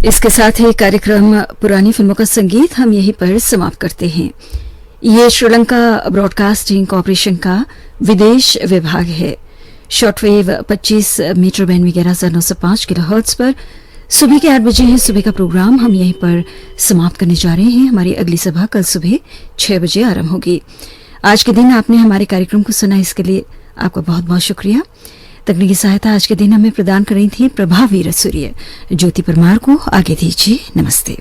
[SPEAKER 1] इसके साथ ही कार्यक्रम पुरानी फिल्मों का संगीत हम यहीं पर समाप्त करते हैं। ये श्रीलंका ब्रॉडकास्टिंग कॉरपोरेशन का विदेश विभाग है। शॉर्टवेव 25 मीटर बैंड में 11,905 किलोहर्ट्ज पर सुबह के 8 बजे है। सुबह का प्रोग्राम हम यहीं पर समाप्त करने जा रहे हैं। हमारी अगली सभा कल सुबह 6 बजे आरंभ होगी। आज के दिन आपने हमारे कार्यक्रम को सुना, इसके लिए आपका बहुत बहुत शुक्रिया। तकनीकी सहायता आज के दिन हमें प्रदान कर रही थी प्रभा वीरसूर्य। ज्योति परमार को आगे दीजिए। नमस्ते।